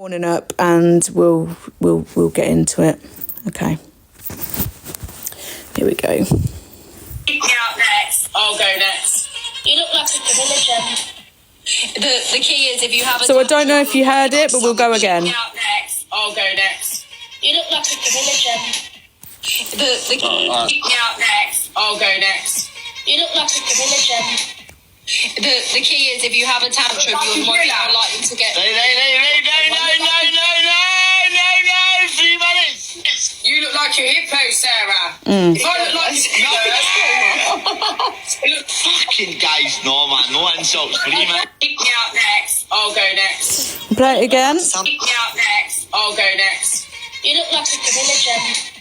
Morning up, and we'll get into it. Okay. Here we go. Pick me out next. I'll go next. You look like a gorilla gem. The key is if you have a... So I don't know if you heard it, but we'll go again. Pick me out next. I'll go next. You look like a gorilla gem. The key is pick me out next. I'll go next. You look like a gorilla gem. The key is if you have a tantrum, you're more likely to get... No, 3 minutes. You look like a hippo, Sarah. If I look like a hippo... Fucking guys, no man, no insults, 3 minutes. Pick me out next. I'll go next. Play it again. Pick me out next. I'll go next. You look like a gorilla gem.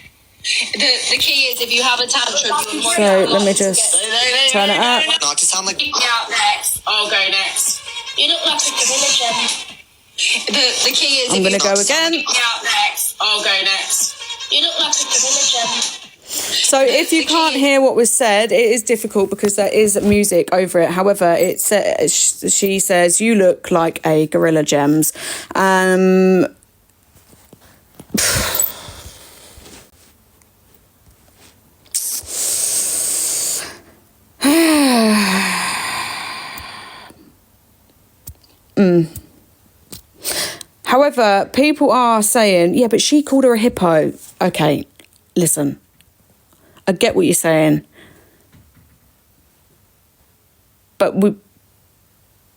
The key is if you have a tantrum, you're more So let me just turn it up. No, to sound like... Pick me out next. I'll go next. You look like a gorilla gem. The key is I'm going to go again. Pick me out next. I'll go next. You look like a gorilla gem. So if you can't hear what was said, it is difficult because there is music over it. However, she says, you look like a Gorilla Gems. However, people are saying, yeah, but she called her a hippo. Okay, listen. I get what you're saying. But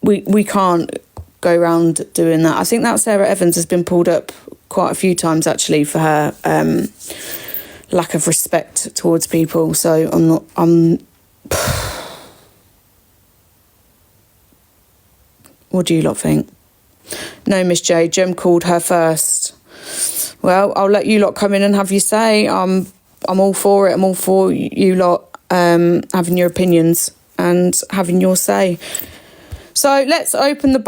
we can't go around doing that. I think that Sarah Evans has been pulled up quite a few times, actually, for her lack of respect towards people. So what do you lot think? No, Miss J, Jem called her first. Well, I'll let you lot come in and have your say. I'm all for it. I'm all for you lot having your opinions and having your say. So let's open the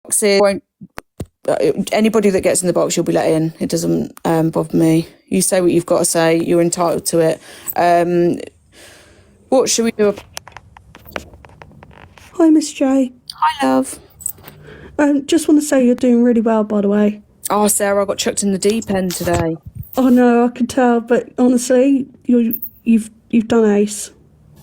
boxes. Anybody that gets in the box, you'll be let in. It doesn't bother me. You say what you've got to say. You're entitled to it. What should we do? Hi, Miss J. Hi, love. Just want to say you're doing really well, by the way. Oh, Sarah, I got chucked in the deep end today. Oh no, I could tell, but honestly, you've done ace.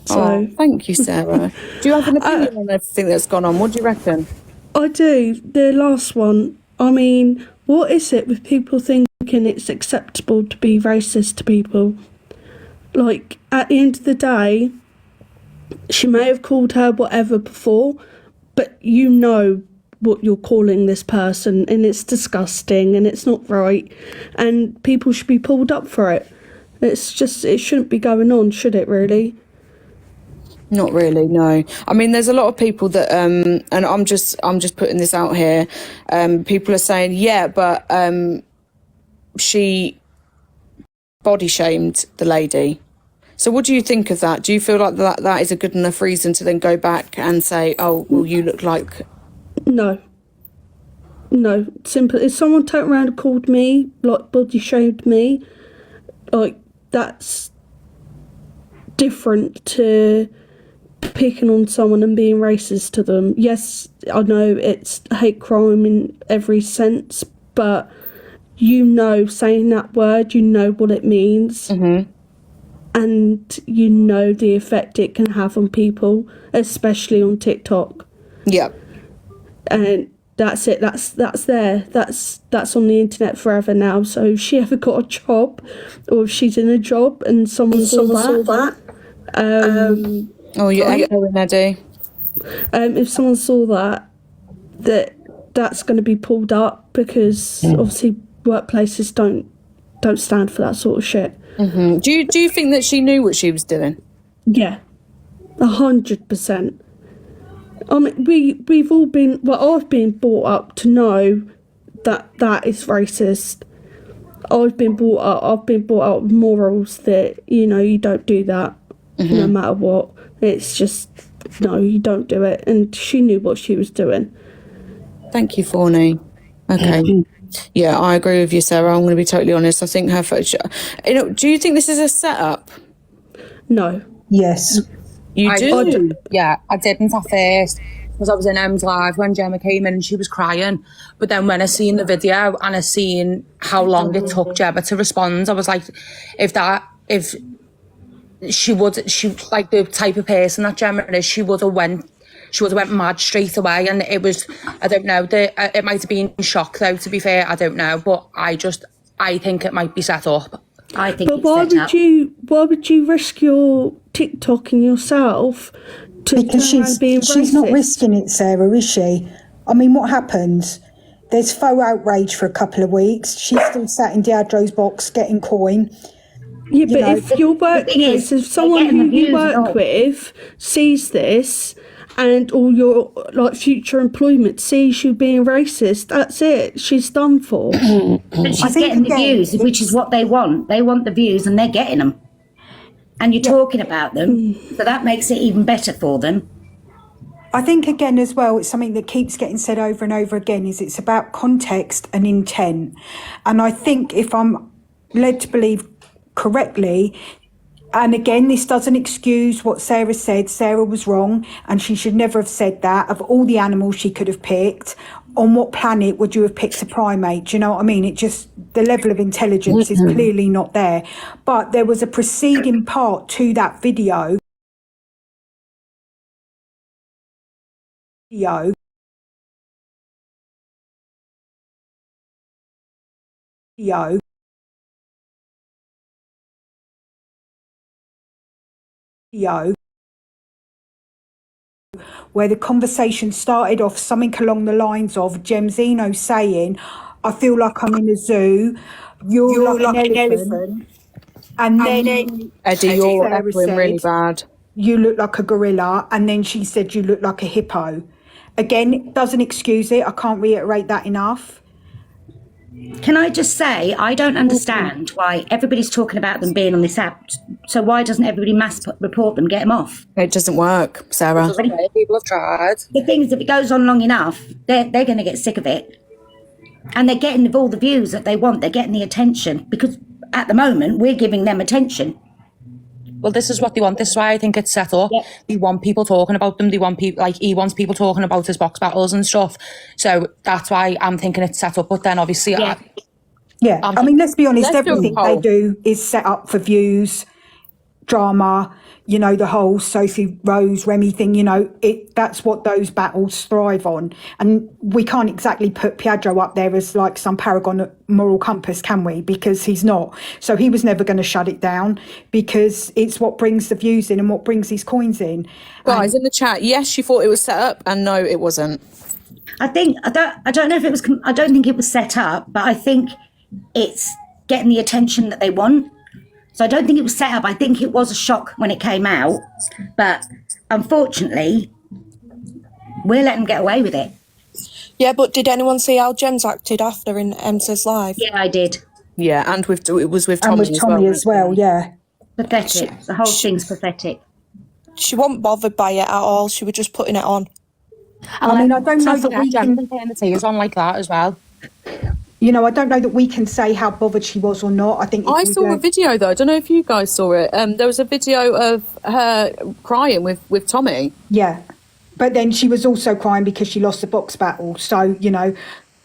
So thank you, Sarah. Do you have an opinion on everything that's gone on? What do you reckon? I do. The last one. I mean, what is it with people thinking it's acceptable to be racist to people? Like, at the end of the day, she may have called her whatever before, but you know what you're calling this person, and it's disgusting and it's not right, and people should be pulled up for it. It's just, it shouldn't be going on, should it really? Not really, no. I mean, there's a lot of people that, and I'm just putting this out here. People are saying, yeah, but she body shamed the lady. So what do you think of that? Do you feel like that is a good enough reason to then go back and say, oh, well, you look like... No, simple. If someone turned around and called me, like, body shamed me, like, that's different to picking on someone and being racist to them. Yes, I know it's hate crime in every sense, but you know, saying that word, you know what it means. Mm-hmm. And you know the effect it can have on people, especially on TikTok. Yeah. And that's it. That's there. That's on the internet forever now. So if she ever got a job, or if she's in a job and someone saw that. Oh, you're echoing, Eddie. If someone saw that's going to be pulled up, because obviously workplaces don't stand for that sort of shit. Mm-hmm. Do you think that she knew what she was doing? Yeah, 100%. I mean, we've all been... Well, I've been brought up to know that is racist. I've been brought up with morals that, you know, you don't do that, no matter what. It's just, no, you don't do it. And she knew what she was doing. Thank you, Fawny. Okay. Yeah, I agree with you, Sarah. I'm going to be totally honest. I think her... do you think this is a setup? No. Yes. You do? Yeah, I didn't at first. because I was in M's live when Gemma came in and she was crying. But then when I seen the video and I seen how long it took Gemma to respond, I was like, if she like the type of person that Gemma is, she would have went mad straight away. And it was, I don't know, it might have been shock though, to be fair, I don't know, but I think it might be set up. I think. But why would you risk your TikToking yourself to because turn around being she's racist? not risking it, Sarah, is she? I mean, what happens? There's faux outrage for a couple of weeks. She's still sat in Deandro's box getting coin. Yeah, but if your workplace, if someone who you work with sees this, and all your like future employment sees you being racist, that's it. She's done for. But she's getting the views, which is what they want. They want the views, and they're getting them. And you're talking about them, so that makes it even better for them. I think, again, as well, it's something that keeps getting said over and over again, is it's about context and intent. And I think, if I'm led to believe correctly, and again, this doesn't excuse what Sarah said. Sarah was wrong, and she should never have said that. Of all the animals she could have picked, on what planet would you have picked a primate? Do you know what I mean? It just, the level of intelligence is clearly not there. But there was a preceding part to that video. Where the conversation started off something along the lines of Gemzino saying, I feel like I'm in a zoo, you're like an elephant. And then Eddie, you're Sarah echoing really bad. you look like a gorilla, and then she said you look like a hippo. Again, it doesn't excuse it. I can't reiterate that enough. Can I just say, I don't understand why everybody's talking about them being on this app. So why doesn't everybody mass report them, get them off? It doesn't work, Sarah. People have tried. The thing is, if it goes on long enough, they're going to get sick of it. And they're getting all the views that they want. They're getting the attention. Because at the moment, we're giving them attention. Well, this is what they want. This is why I think it's set up. Yep. They want people talking about them. They want people, like, he wants people talking about his box battles and stuff. So that's why I'm thinking it's set up. But then obviously, Yeah. I mean, let's be honest, Let's do a everything they poll. do is set up for views, drama, you know, the whole Sophie Rose, Remy thing, you know, that's what those battles thrive on. And we can't exactly put Pietro up there as like some paragon of moral compass, can we? Because he's not. So he was never going to shut it down, because it's what brings the views in and what brings his coins in. guys in the chat, yes, she thought it was set up, and no, it wasn't. I don't know if it was, I don't think it was set up, but I think it's getting the attention that they want. So I don't think it was set up. I think it was a shock when it came out. But unfortunately, we're letting them get away with it. Yeah, but did anyone see how Jem's acted after in Emsa's live? Yeah, I did. Yeah, and it was with Tommy, And with Tommy as well, yeah. Pathetic. The whole thing's pathetic. She wasn't bothered by it at all. She was just putting it on. I mean, I don't know that we Jem can, turn the tears on like that as well. you know, I don't know that we can say how bothered she was or not. I think if I you saw a go- video though. I don't know if you guys saw it. There was a video of her crying with Tommy. Yeah, but then she was also crying because she lost the box battle. So, you know,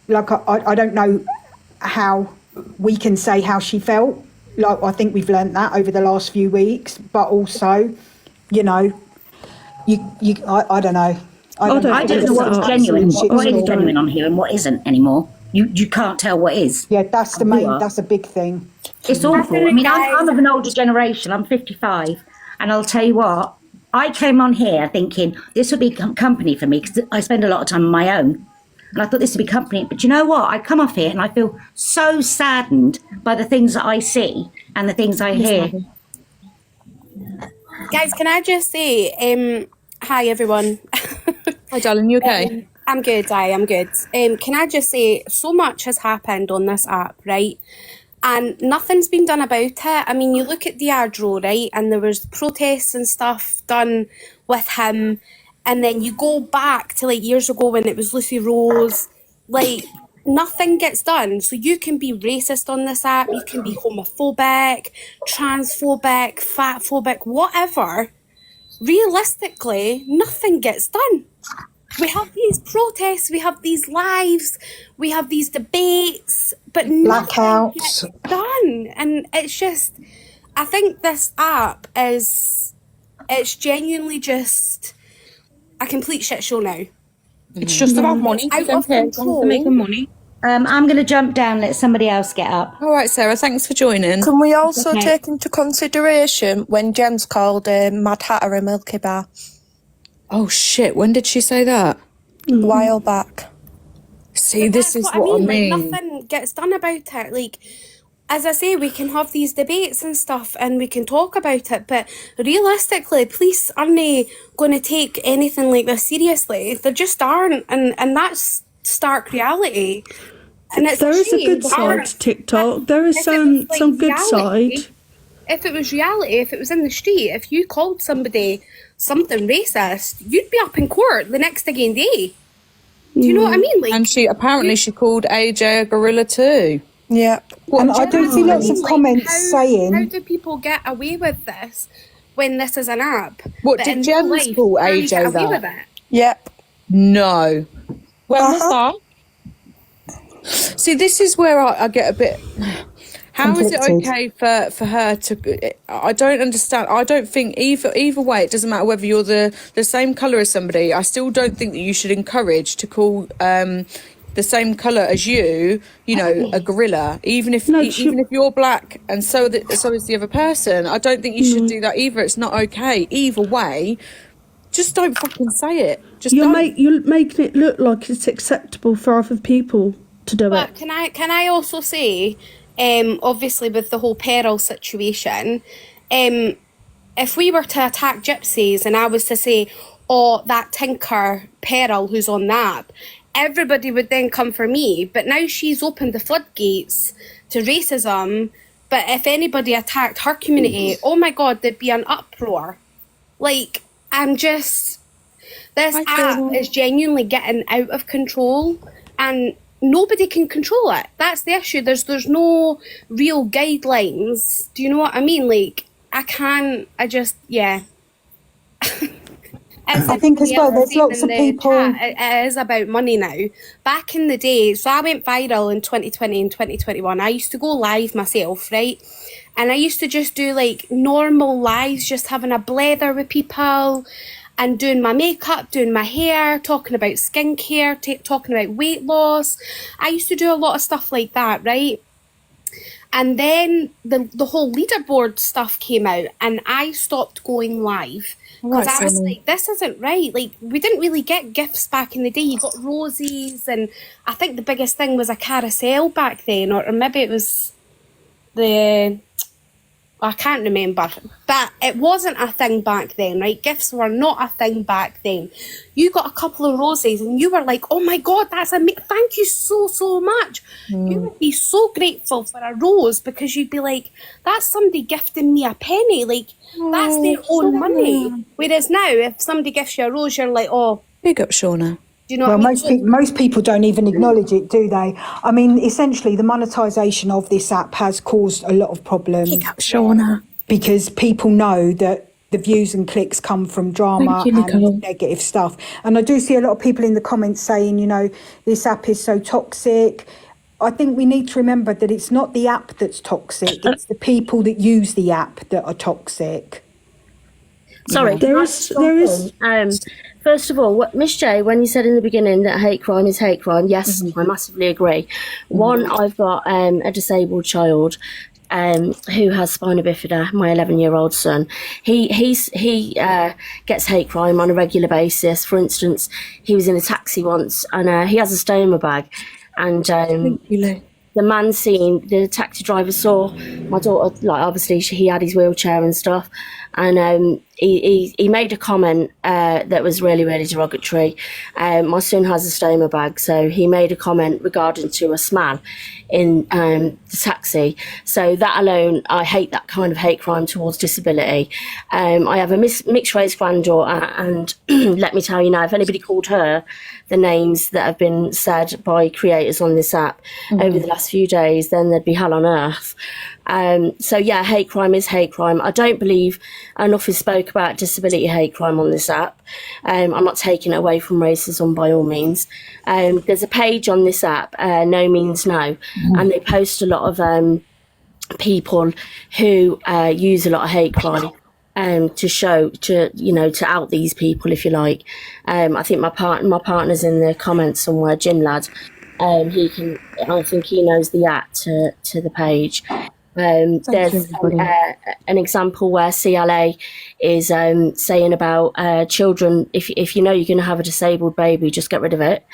like I don't know how we can say how she felt. Like, I think we've learnt that over the last few weeks. But also, you know, I don't know. I don't know what's genuine, what is Shitstorm. genuine on here and what isn't anymore. You can't tell what is. Yeah, that's the main. That's a big thing. It's awful. I mean, I'm of an older generation. I'm 55. And I'll tell you what, I came on here thinking this would be company for me because I spend a lot of time on my own. And I thought this would be company. But you know what? I come off here and I feel so saddened by the things that I see and the things I hear. Guys, can I just say, hi everyone. Hi, darling, you okay? I'm good, I'm good. Can I just say, so much has happened on this app, right? And nothing's been done about it. I mean, you look at Deandro, right? And there was protests and stuff done with him. And then you go back to like years ago when it was Lucy Rose. Like, nothing gets done. So you can be racist on this app. You can be homophobic, transphobic, fatphobic, whatever. Realistically, nothing gets done. we have these protests, we have these lives, we have these debates, but nothing Blackouts. gets done. And it's just, I think this app it's genuinely just a complete shit show now. It's just about money. Out Don't of care, as long as they're making control. money. I'm going to jump down, let somebody else get up. All right, Sarah, thanks for joining. Can we also Okay. take into consideration when Jem's called Mad Hatter a Milky Bar Oh, shit, when did she say that? a while back? See, But this that's is what I mean. Like, nothing gets done about it. Like, as I say, we can have these debates and stuff and we can talk about it, but realistically, police aren't going to take anything like this seriously. They just aren't, and that's stark reality. And it's There is a shame good they side aren't. to TikTok. There is If it was, like, some good reality, side. If it was reality, if it was in the street, if you called somebody something racist, you'd be up in court the next again day. Do you know what I mean? Like, And she called AJ a gorilla too. Yeah. And I do see lots of like, comments how saying, do people get away with this when this is an app? What, that did in Gems real life, call how do you AJ get away that? with it? Yep. No. When was that? See, this is where I get a bit. How is it Conflicted. okay for her to? I don't understand. I don't think either way. It doesn't matter whether you're the same colour as somebody. I still don't think that you should encourage to call the same colour as you. You know, a gorilla. Even if even if you're black and so is the other person. I don't think you should do that either. It's not okay. Either way, just don't fucking say it. Just You're don't. making it look like it's acceptable for other people to do But it. can I also say, obviously with the whole peril situation, if we were to attack gypsies and I was to say, oh, that tinker Peril who's on the app, everybody would then come for me. But now she's opened the floodgates to racism. But if anybody attacked her community, oh my God, there'd be an uproar. Like, this app is genuinely getting out of control and nobody can control it. That's the issue. There's no real guidelines. Do you know what I mean? Like, yeah. I think as well, there's lots of people. It is about money now. Back in the day, so I went viral in 2020 and 2021. I used to go live myself, right? And I used to just do like normal lives, just having a blether with people and doing my makeup, doing my hair, talking about skincare, talking about weight loss. I used to do a lot of stuff like that, right? And then the whole leaderboard stuff came out and I stopped going live. Because I was like, this isn't right. Like, we didn't really get gifts back in the day. You got roses, and I think the biggest thing was a carousel back then, or maybe it was I can't remember. But it wasn't a thing back then, right? Gifts were not a thing back then. You got a couple of roses and you were like, oh my God, thank you so much. You would be so grateful for a rose because you'd be like, that's somebody gifting me a penny. Like, that's their own money. Whereas now, if somebody gifts you a rose, you're like, oh. Big up, Shauna. Do you know Well, what I mean? most people don't even acknowledge it, do they? I mean, essentially, the monetisation of this app has caused a lot of problems. Big up, Shauna. Because people know that the views and clicks come from drama and negative stuff. And I do see a lot of people in the comments saying, you know, this app is so toxic. I think we need to remember that it's not the app that's toxic, it's the people that use the app that are toxic. Sorry, There is. First of all, Miss J, when you said in the beginning that hate crime is hate crime, yes, I massively agree. One, I've got a disabled child who has spina bifida, my 11-year-old son. He gets hate crime on a regular basis. For instance, he was in a taxi once and he has a stoma bag, and the man the taxi driver saw my daughter, like obviously he had his wheelchair and stuff, and he made a comment that was really, really derogatory. My son has a stoma bag, so he made a comment regarding to a smell in the taxi. So that alone, I hate that kind of hate crime towards disability. I have a mixed race granddaughter, and let me tell you now, if anybody called her the names that have been said by creators on this app over the last few days, then there'd be hell on earth. So yeah, hate crime is hate crime. I don't believe enough is spoke about disability hate crime on this app. I'm not taking it away from racism by all means. There's a page on this app, No Means No, and they post a lot of people who use a lot of hate crime to out these people, if you like. I think my partner's in the comments somewhere, Jim Lad. I think he knows the at to the page. There's an example where CLA is saying about children, if you know you're going to have a disabled baby, just get rid of it.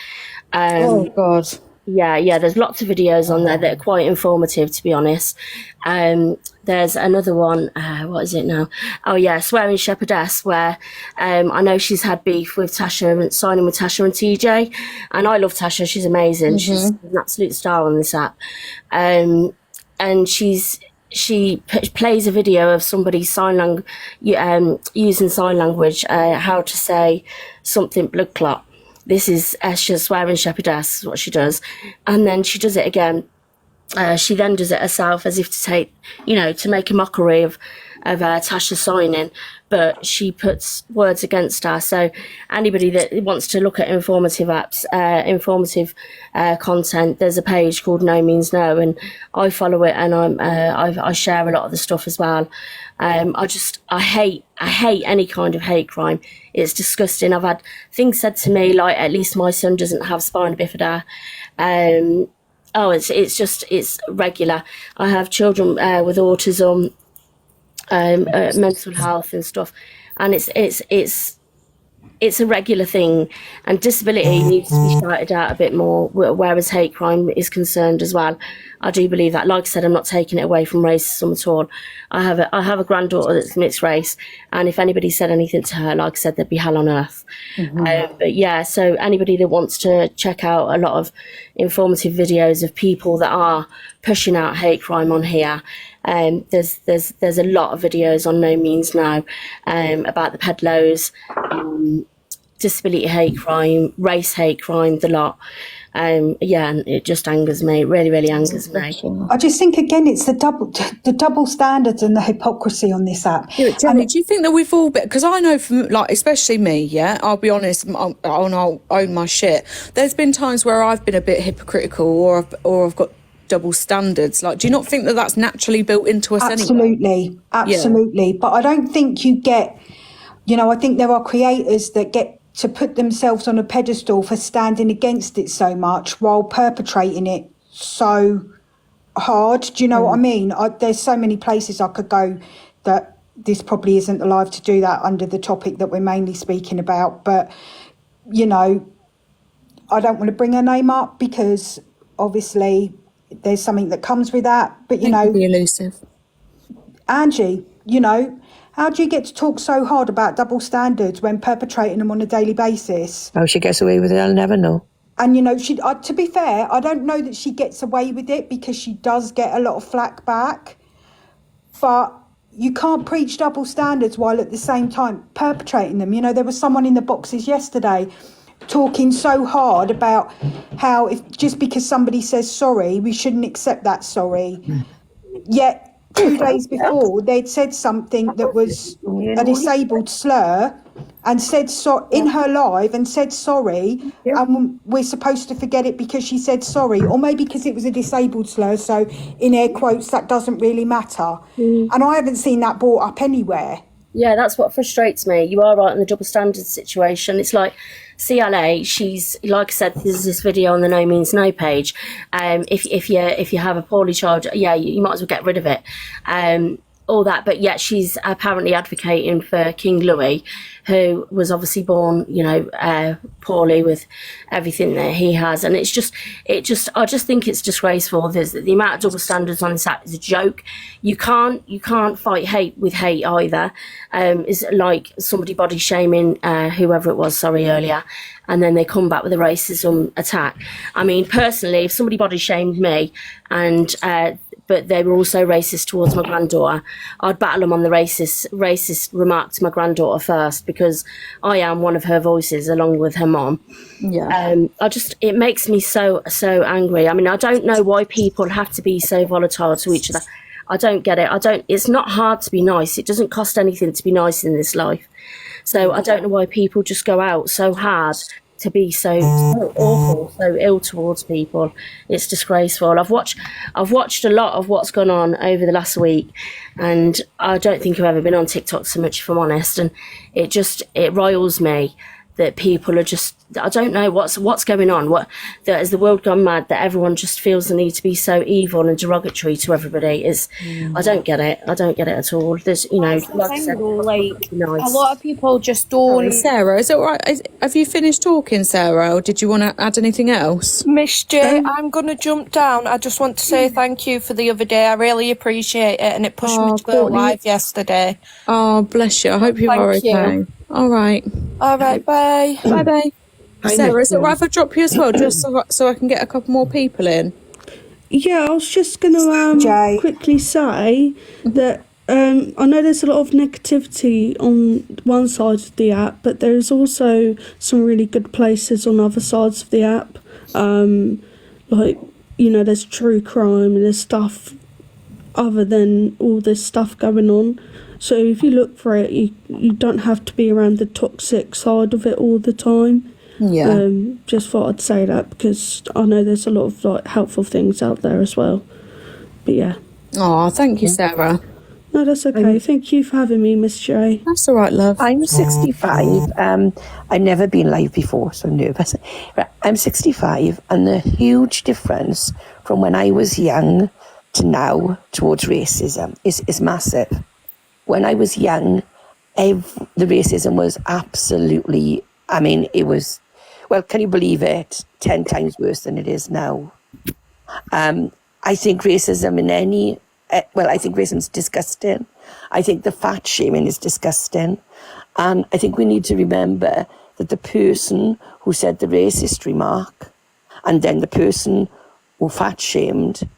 Oh God. Yeah, there's lots of videos on there that are quite informative, to be honest. There's another one, what is it now? Oh yeah, Swearing Shepherdess, where I know she's had beef with Tasha, signing with Tasha and TJ, and I love Tasha, she's amazing. She's an absolute star on this app. And she plays a video of somebody using sign language, how to say something blood clot. This is Esha Swearing Shepherdess, what she does. And then she does it again. She then does it herself as if to make a mockery of Tasha signing, but she puts words against her. So anybody that wants to look at informative apps, informative content, there's a page called No Means No, and I follow it, and I share a lot of the stuff as well. I hate any kind of hate crime. It's disgusting. I've had things said to me like, at least my son doesn't have spina bifida. It's regular. I have children with autism, mental health and stuff, and it's a regular thing, and disability needs to be shouted out a bit more, whereas hate crime is concerned as well. I do believe that. Like I said, I'm not taking it away from racism at all. I have a granddaughter that's mixed race, and if anybody said anything to her, like I said, there'd be hell on earth. But yeah, so anybody that wants to check out a lot of informative videos of people that are pushing out hate crime on here, there's a lot of videos on No Means No about the pedlos, disability hate crime, race hate crime, the lot. And it just angers me. It really, really angers me. I just think again, it's the double standards and the hypocrisy on this app. Jenny, do you think that we've all been? Because I know, from especially me, I'll be honest, I'll own my shit. There's been times where I've been a bit hypocritical, or I've got double standards. Like, do you not think that that's naturally built into us anyway? Absolutely. Yeah. But I don't think you get. I think there are creators that get to put themselves on a pedestal for standing against it so much while perpetrating it so hard. Do you know what I mean? There's so many places I could go that this probably isn't the live to do that under the topic that we're mainly speaking about. But, I don't want to bring her name up because obviously there's something that comes with that. But, It can be elusive. Angie, how do you get to talk so hard about double standards when perpetrating them on a daily basis? How she gets away with it, I'll never know. And, to be fair, I don't know that she gets away with it because she does get a lot of flack back. But you can't preach double standards while at the same time perpetrating them. There was someone in the boxes yesterday talking so hard about how just because somebody says sorry, we shouldn't accept that sorry. Yet 2 days before, they'd said something that was a disabled slur and said so in her live and said sorry, and we're supposed to forget it because she said sorry, or maybe because it was a disabled slur, so in air quotes that doesn't really matter. And I haven't seen that brought up anywhere. Yeah, that's what frustrates me. You are right in the double standards situation. It's like CLA, she's, like I said, there's this video on the No Means No page. If you have a poorly child, you might as well get rid of it. All that, but yet she's apparently advocating for King Louis, who was obviously born, poorly with everything that he has, and I just think it's disgraceful. There's the amount of double standards on this app is a joke. You can't fight hate with hate either. It's like somebody body shaming whoever it was, earlier, and then they come back with a racism attack. I mean, personally, if somebody body shamed me and but they were also racist towards my granddaughter, I'd battle them on the racist remark to my granddaughter first, because I am one of her voices along with her mom. It makes me so angry. I mean, I don't know why people have to be so volatile to each other. I don't get it. It's not hard to be nice. It doesn't cost anything to be nice in this life. So I don't know why people just go out so hard to be so awful, so ill towards people. It's disgraceful. I've watched a lot of what's gone on over the last week, and I don't think I've ever been on TikTok so much, if I'm honest. And it riles me that people are just, I don't know what's going on. That has the world gone mad that everyone just feels the need to be so evil and derogatory to everybody? I don't get it. I don't get it at all. There's, like I said, like nice. a lot of people just don't. Sarah, is it all right? Have you finished talking, Sarah, or did you want to add anything else? Miss J, I'm going to jump down. I just want to say thank you for the other day. I really appreciate it, and it pushed me to go live yesterday. Oh, bless you. I hope you are okay. All right. All right, bye. Bye. Sarah, is it right if I drop you as well, just so I can get a couple more people in? Yeah, I was just going to quickly say that I know there's a lot of negativity on one side of the app, but there's also some really good places on other sides of the app. There's true crime and there's stuff other than all this stuff going on. So if you look for it, you don't have to be around the toxic side of it all the time. Yeah. Just thought I'd say that because I know there's a lot of helpful things out there as well. But yeah. Oh, thank you, Sarah. No, that's okay. Thank you for having me, Miss J. That's all right, love. I'm 65. I've never been live before, so I'm nervous. I'm 65, and the huge difference from when I was young to now towards racism is massive. When I was young, the racism was absolutely, it was, well, can you believe it? 10 times worse than it is now. I think racism I think racism's disgusting. I think the fat shaming is disgusting. And I think we need to remember that the person who said the racist remark and then the person who fat shamed,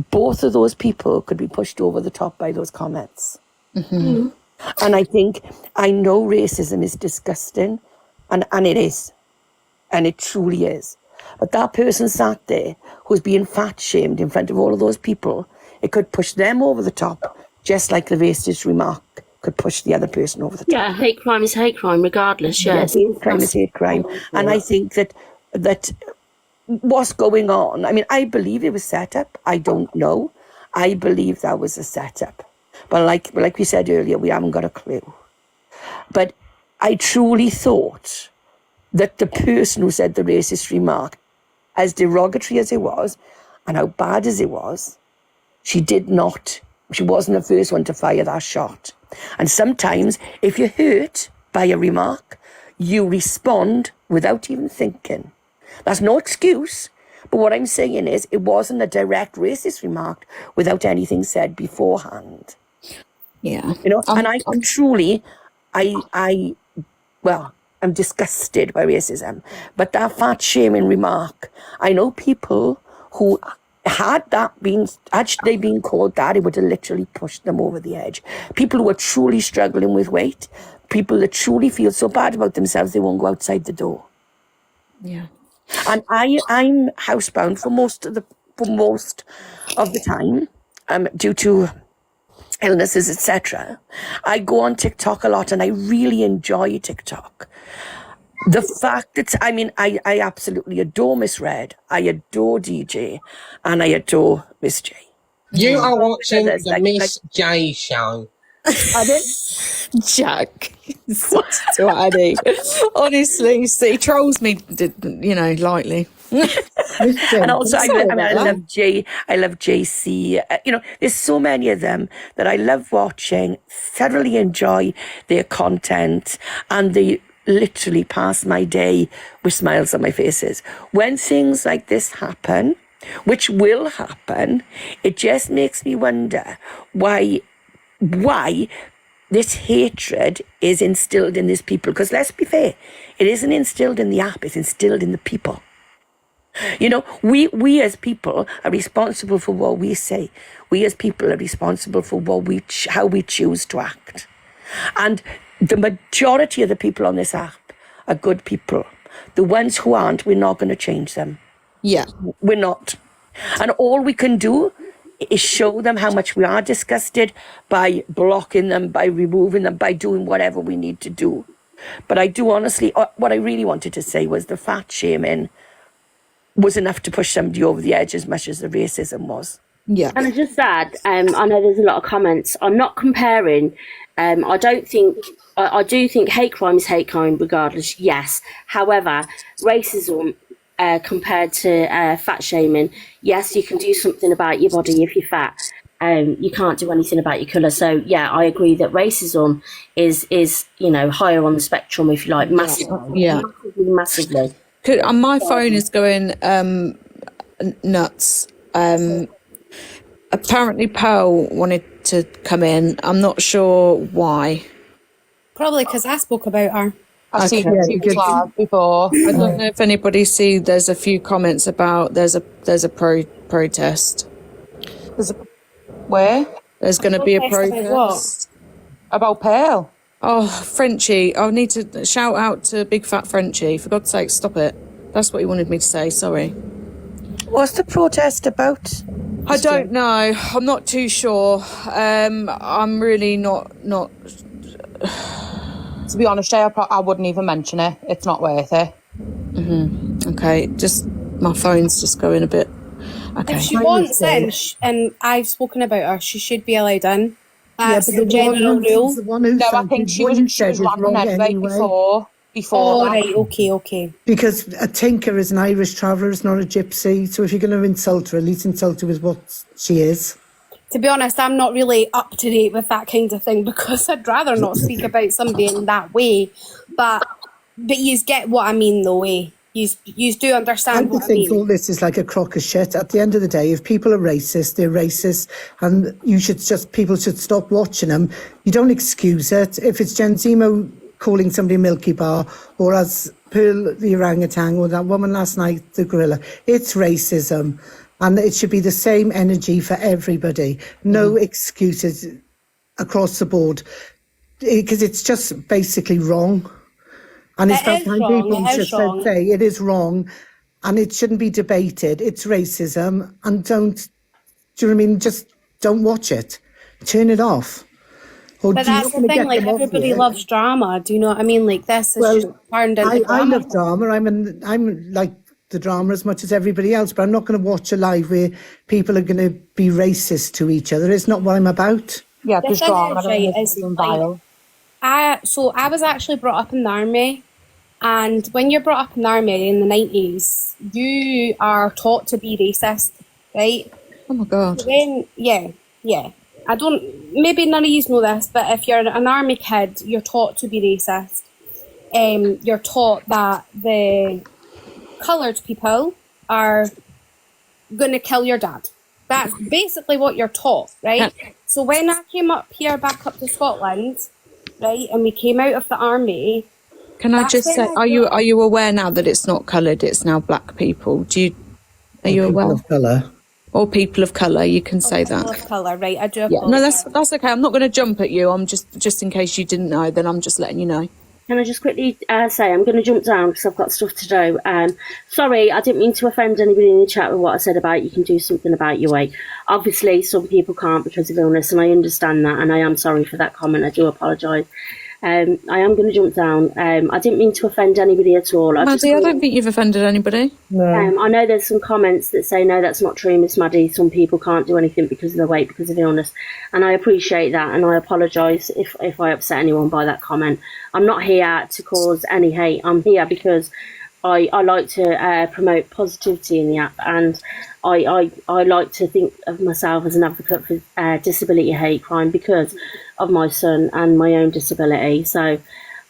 both of those people could be pushed over the top by those comments. Mm-hmm. And I know racism is disgusting, and it is. And it truly is. But that person sat there who's being fat shamed in front of all of those people, it could push them over the top, just like the racist remark could push the other person over the top. Yeah, hate crime is hate crime, regardless. Yes, hate crime is hate crime. And I think that what's going on, I believe it was set up. I don't know. I believe that was a setup. But like we said earlier, we haven't got a clue. But I truly thought that the person who said the racist remark, as derogatory as it was, and how bad as it was, she wasn't the first one to fire that shot. And sometimes, if you're hurt by a remark, you respond without even thinking. That's no excuse. But what I'm saying is, it wasn't a direct racist remark without anything said beforehand. Yeah. And I'm disgusted by racism. But that fat shaming remark, I know people who had they been called that, it would have literally pushed them over the edge. People who are truly struggling with weight, people that truly feel so bad about themselves, they won't go outside the door. Yeah. And I'm housebound for most of the time, due to illnesses, etc. I go on TikTok a lot, and I really enjoy TikTok. The fact that, I absolutely adore Miss Red, I adore DJ, and I adore Miss J. You are watching the Miss J show. Pardon? Jack, such a twatty. Honestly, he trolls me, lightly. And also, I love J. I love JC. There's so many of them that I love watching. Thoroughly enjoy their content, and they literally pass my day with smiles on my faces. When things like this happen, which will happen, it just makes me wonder why this hatred is instilled in these people. Because let's be fair, it isn't instilled in the app, it's instilled in the people. We as people are responsible for what we say. We as people are responsible for how we choose to act. And the majority of the people on this app are good people. The ones who aren't, we're not going to change them. Yeah. We're not. And all we can do is show them how much we are disgusted by blocking them, by removing them, by doing whatever we need to do. But I do honestly, what I really wanted to say was the fat shaming was enough to push somebody over the edge as much as the racism was. Yeah. And I just add, I know there's a lot of comments. I'm not comparing. I do think hate crime is hate crime regardless, yes. However, racism compared to fat shaming, yes, you can do something about your body if you're fat. You can't do anything about your colour. So, yeah, I agree that racism is higher on the spectrum, if you like, massively. Yeah. Massively. My phone is going nuts. Apparently Pearl wanted to come in. I'm not sure why. Probably because I spoke about her. I've seen a few live before. I don't know if anybody see. There's a few comments about there's a protest. Where? There's going to be a Protest about protest About Pearl. Oh, Frenchie! I need to shout out to Big Fat Frenchie. For God's sake, stop it. That's what he wanted me to say. Sorry. What's the protest about? I don't know. I'm not too sure. I'm really not. To be honest, Jay, I wouldn't even mention it. It's not worth it. Okay, just my phone's just going a bit. Okay. If she wants in, and I've spoken about her, she should be allowed in. That's the general rule. No, I think she was ranting anyway before. Oh, right, okay. Because a tinker is an Irish traveller, is not a gypsy. So if you're going to insult her, at least insult her with what she is. To be honest, I'm not really up to date with that kind of thing because I'd rather not speak about somebody in that way. But you get what I mean, though, eh? You do understand what I mean. I think all this is like a crock of shit. At the end of the day, if people are racist, they're racist, and people should stop watching them. You don't excuse it. If it's Genzimo calling somebody a Milky Bar, or as Pearl the orangutan, or that woman last night, the gorilla, it's racism. And it should be the same energy for everybody. No excuses across the board. Because it's just basically wrong. And it's about time people just say it is wrong and it shouldn't be debated. It's racism. And do you know what I mean? Just don't watch it. Turn it off. But that's the thing, like, everybody loves drama. Do you know what I mean? Like, this is just turned into drama. I love drama. I'm like the drama as much as everybody else, but I'm not going to watch a live where people are going to be racist to each other. It's not what I'm about. Yeah, because drama is vile. So I was actually brought up in the army, and when you're brought up in the army in the 90s, you are taught to be racist, right? Oh my God. Yeah. Maybe none of you know this, but if you're an army kid, you're taught to be racist. You're taught that the coloured people are going to kill your dad. That's basically what you're taught, right? So when I came back up to Scotland, right, and we came out of the army. Can I just say, are you aware now that it's not coloured? It's now black people. Are you aware? People of colour. Or people of colour, you can say that. People of colour, right? I do. Yeah. No, that's okay. I'm not going to jump at you. I'm just in case you didn't know. Then I'm just letting you know. Can I just quickly say, I'm going to jump down because I've got stuff to do. Sorry, I didn't mean to offend anybody in the chat with what I said about you can do something about your weight. Obviously, some people can't because of illness, and I understand that, and I am sorry for that comment. I do apologise. I am going to jump down. I didn't mean to offend anybody at all. Maddie, I don't think you've offended anybody. No. I know there's some comments that say, no, that's not true, Miss Maddie. Some people can't do anything because of their weight, because of illness. And I appreciate that, and I apologise if I upset anyone by that comment. I'm not here to cause any hate. I'm here because I like to promote positivity in the app, and I like to think of myself as an advocate for disability hate crime because of my son and my own disability. So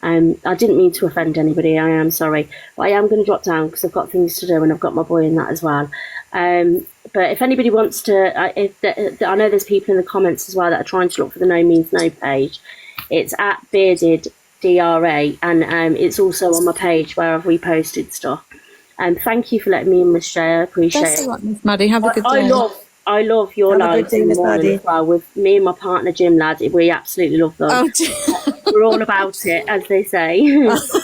I didn't mean to offend anybody. I am sorry. But I am going to drop down because I've got things to do and I've got my boy in that as well. But if anybody wants to, I know there's people in the comments as well that are trying to look for the No Means No page. It's at Bearded DRA, and it's also on my page where I've reposted stuff. Thank you for letting me in, Miss Jay. I appreciate it. Right, Miss Maddie, have a good day. I love your lives in the morning as well. With me and my partner Jim Ladd, we absolutely love them. We're all about it, as they say.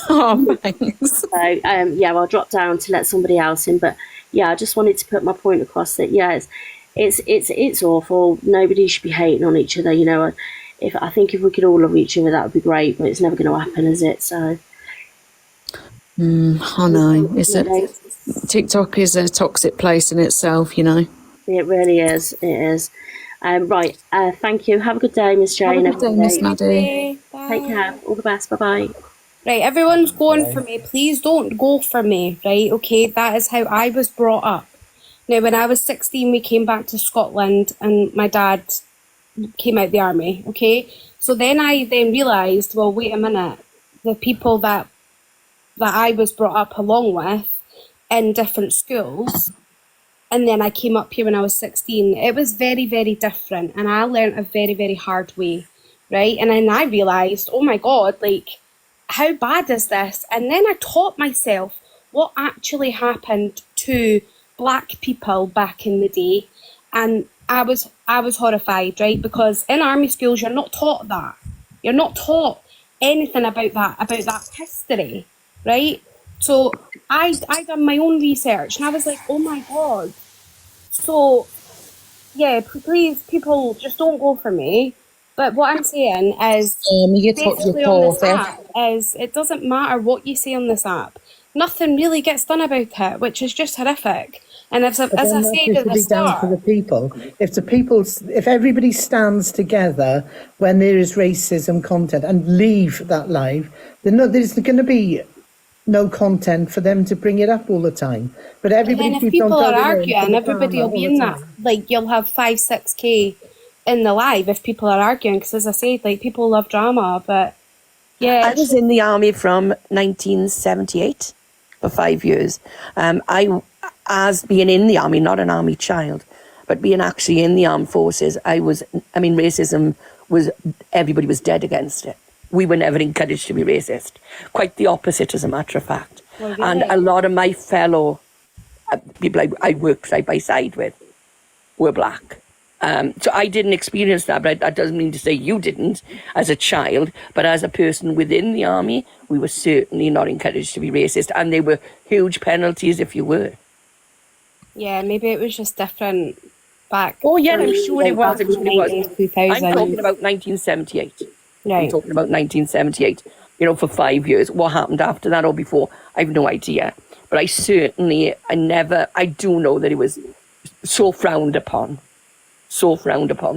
Oh, thanks. So I'll drop down to let somebody else in. But yeah, I just wanted to put my point across that it's awful. Nobody should be hating on each other. You know, I think if we could all love each other, that would be great. But it's never going to happen, is it? So. I know. TikTok is a toxic place in itself, you know. It really is. It is. Right. Thank you. Have a good day, Miss Jane. Have a good day, Miss Maddie. Take care. All the best. Bye bye. Right, everyone's going for me. Please don't go for me, right? Okay, that is how I was brought up. Now, when I was 16, we came back to Scotland and my dad came out the army, okay? So then I realised, well, wait a minute, the people that I was brought up along with in different schools, and then I came up here when I was 16, it was very, very different, and I learned a very, very hard way, right? And then I realised, oh my God, like, how bad is this? And then I taught myself what actually happened to black people back in the day, and I was horrified, right? Because in army schools you're not taught that. You're not taught anything about that history, right? So I done my own research and I was like, oh my God. So yeah, please, people, just don't go for me. But what I'm saying is, basically on this app is, it doesn't matter what you say on this app. Nothing really gets done about it, which is just horrific. And as I said at the start, down to the people. If everybody stands together when there is racism content and leave that live, then there's going to be no content for them to bring it up all the time. But everybody, and then if people are arguing, everybody will be in that. Like, you'll have 5-6K in the live if people are arguing, because as I said, like, people love drama. But yeah, I was in the army from 1978 for 5 years. As being in the army, not an army child, but being actually in the armed forces, racism was, everybody was dead against it. We were never encouraged to be racist. Quite the opposite, as a matter of fact. Well, really? And a lot of my fellow people I worked side by side with were black. So I didn't experience that, but that doesn't mean to say you didn't as a child. But as a person within the army, we were certainly not encouraged to be racist. And there were huge penalties if you were. Yeah, maybe it was just different back. Oh, yeah, I'm sure it was. I'm talking about 1978. Right. I'm talking about 1978. You know, for 5 years. What happened after that or before, I've no idea. But I do know that it was so frowned upon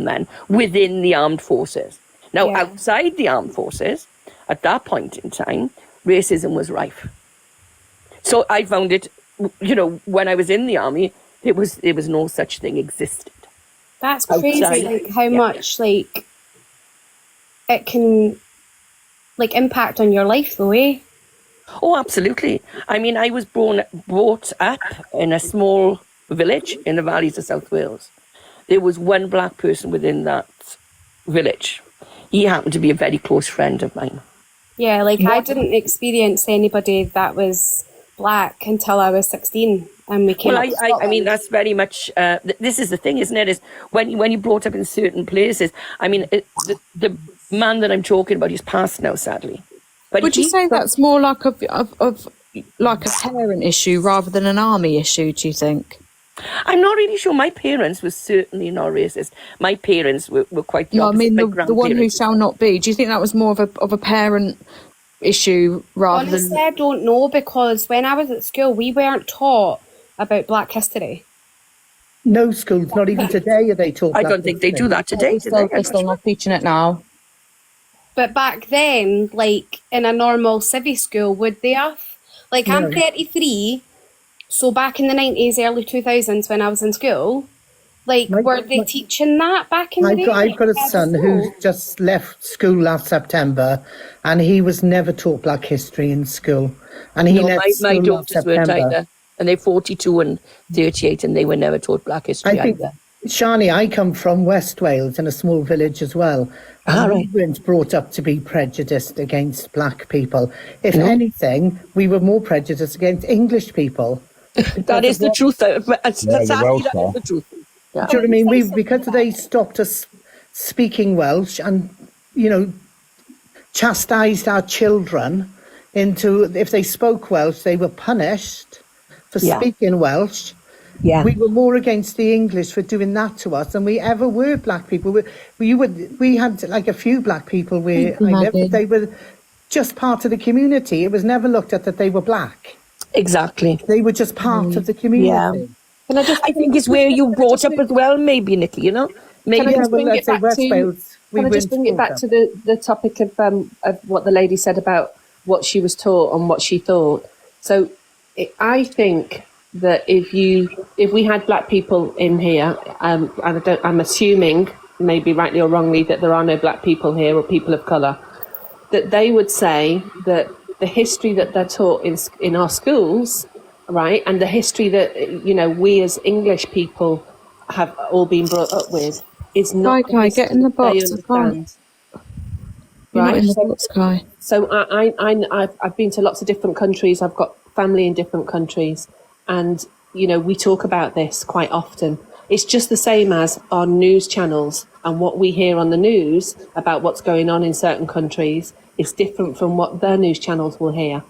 then within the armed forces. Now, outside the armed forces, at that point in time, racism was rife. So I found it, you know, when I was in the army, there was no such thing existed. That's crazy, like, how much, like, it can, like, impact on your life, though, eh? Oh, absolutely. I mean, I was brought up in a small village in the valleys of South Wales. There was one black person within that village. He happened to be a very close friend of mine. Yeah, like, I didn't experience anybody that was black until I was 16, and we came. Well, I mean, that's very much. This is the thing, isn't it? Is when you're brought up in certain places. I mean, the man that I'm talking about, he's passed now, sadly. But would you say that's more like like a parent issue rather than an army issue? Do you think? I'm not really sure. My parents were certainly not racist. My parents were quite the opposite. I mean, the one who shall not be. Do you think that was more of a parent issue rather Honestly, than? I don't know, because when I was at school, we weren't taught about Black history. No schools, not even today, are they taught. I don't think they do that today. They're still not teaching it now. But back then, like, in a normal civvy school, would they have? Like, I'm 33, so back in the 90s, early 2000s, when I was in school, like, were they teaching that back in the day? I've got a son who just left school last September, and he was never taught Black history in school. And he left school my last daughters weren't September. either, and they're 42 and 38, and they were never taught Black history either. Shani, I come from West Wales in a small village as well. We weren't brought up to be prejudiced against black people. If anything, we were more prejudiced against English people. That is the truth. That's the truth. Yeah. Do you know what I mean? Because they stopped us speaking Welsh and, you know, chastised our children into, if they spoke Welsh, they were punished for speaking Welsh. Yeah. We were more against the English for doing that to us than we ever were black people. We had like a few black people where I lived, but they were just part of the community. It was never looked at that they were black. Exactly. They were just part of the community. Yeah. I think it's where you brought up as well, maybe, Nikki, you know? Maybe Can I just bring it back to the topic of what the lady said about what she was taught and what she thought? So I think that if we had black people in here, and I'm assuming, maybe rightly or wrongly, that there are no black people here or people of colour, that they would say that the history that they're taught in our schools, right, and the history that, you know, we as English people have all been brought up with is not. Kai, get in the box. Right. In the box, Kai. So I've been to lots of different countries. I've got family in different countries, and you know, we talk about this quite often. It's just the same as our news channels, and what we hear on the news about what's going on in certain countries is different from what their news channels will hear,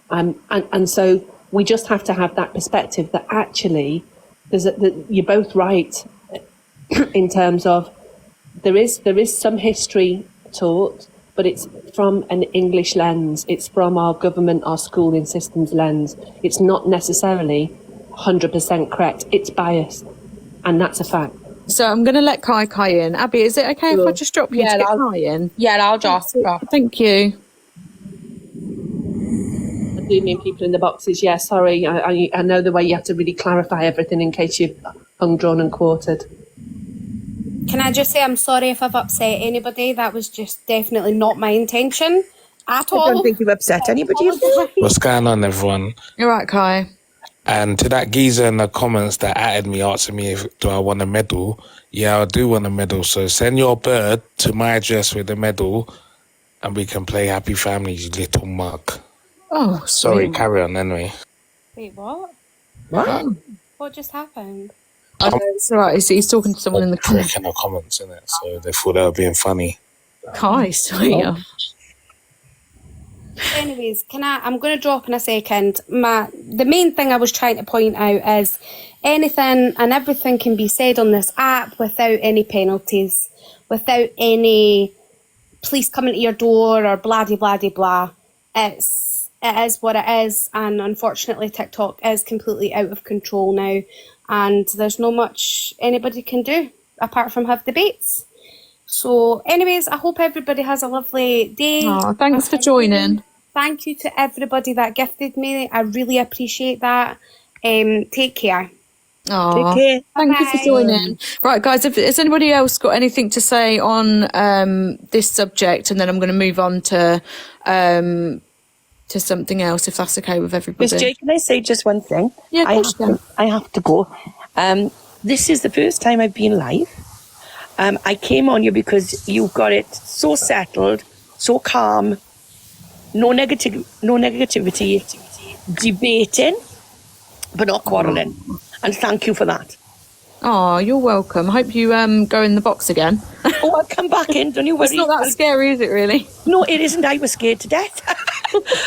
and so we just have to have that perspective that actually you're both right in terms of there is some history taught, but it's from an English lens. It's from our government, our schooling systems lens. It's not necessarily 100% correct. It's biased, and that's a fact. So I'm going to let Kai in. Abby, is it okay if I just drop you to get Kai in? Yeah, I'll just drop. Thank you. I do mean people in the boxes. Yeah, sorry. I know the way you have to really clarify everything in case you've hung, drawn and quartered. Can I just say I'm sorry if I've upset anybody? That was just definitely not my intention at all. I don't think you've upset anybody. What's going on, everyone? You're right, Kai. And to that geezer in the comments that added me, asking me do I want a medal? Yeah, I do want a medal. So send your bird to my address with a medal, and we can play Happy Families, you little mug. Oh, sorry. sweet. Carry on anyway. Wait, what? What? What just happened? It's all right. He's talking to someone in the comments. In the comments, innit? So they thought they were being funny. Kai, sweet. Anyways, I'm going to drop in a second. The main thing I was trying to point out is anything and everything can be said on this app without any penalties, without any police coming to your door or blah, blah, blah, blah. It is what it is, and unfortunately TikTok is completely out of control now, and there's not much anybody can do apart from have debates. So anyways, I hope everybody has a lovely day. Oh, thanks for joining. Thank you to everybody that gifted me. I really appreciate that. Take care. Oh, Take care. Thank you for joining. Right, guys, has anybody else got anything to say on this subject? And then I'm going to move on to something else, if that's okay with everybody. Miss J, can I say just one thing? Yeah, of course you can. I have to go. This is the first time I've been live. I came on you because you got it so settled, so calm, no negativity, debating, but not quarrelling. And thank you for that. Oh, you're welcome. I hope you go in the box again. Oh, I'll come back in, don't you worry. It's not that scary, is it, really? No, it isn't. I was scared to death.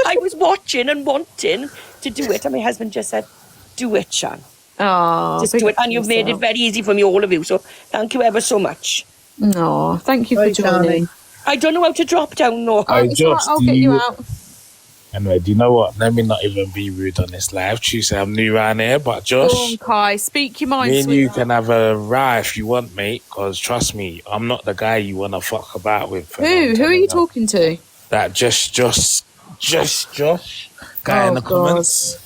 I was watching and wanting to do it, and my husband just said, do it, Shan. Oh, just do it. And you've made it very easy for me, all of you, so thank you ever so much. No, thank you for joining. I don't know how to drop down, no. I'll get you out. Anyway, do you know what? Let me not even be rude on this live. Tuesday, I'm new around here, but Josh, Go on, Kai, speak your mind. me and you can have a ride if you want, mate. Because trust me, I'm not the guy you want to fuck about with. Who are you talking to? That just Josh guy in the comments.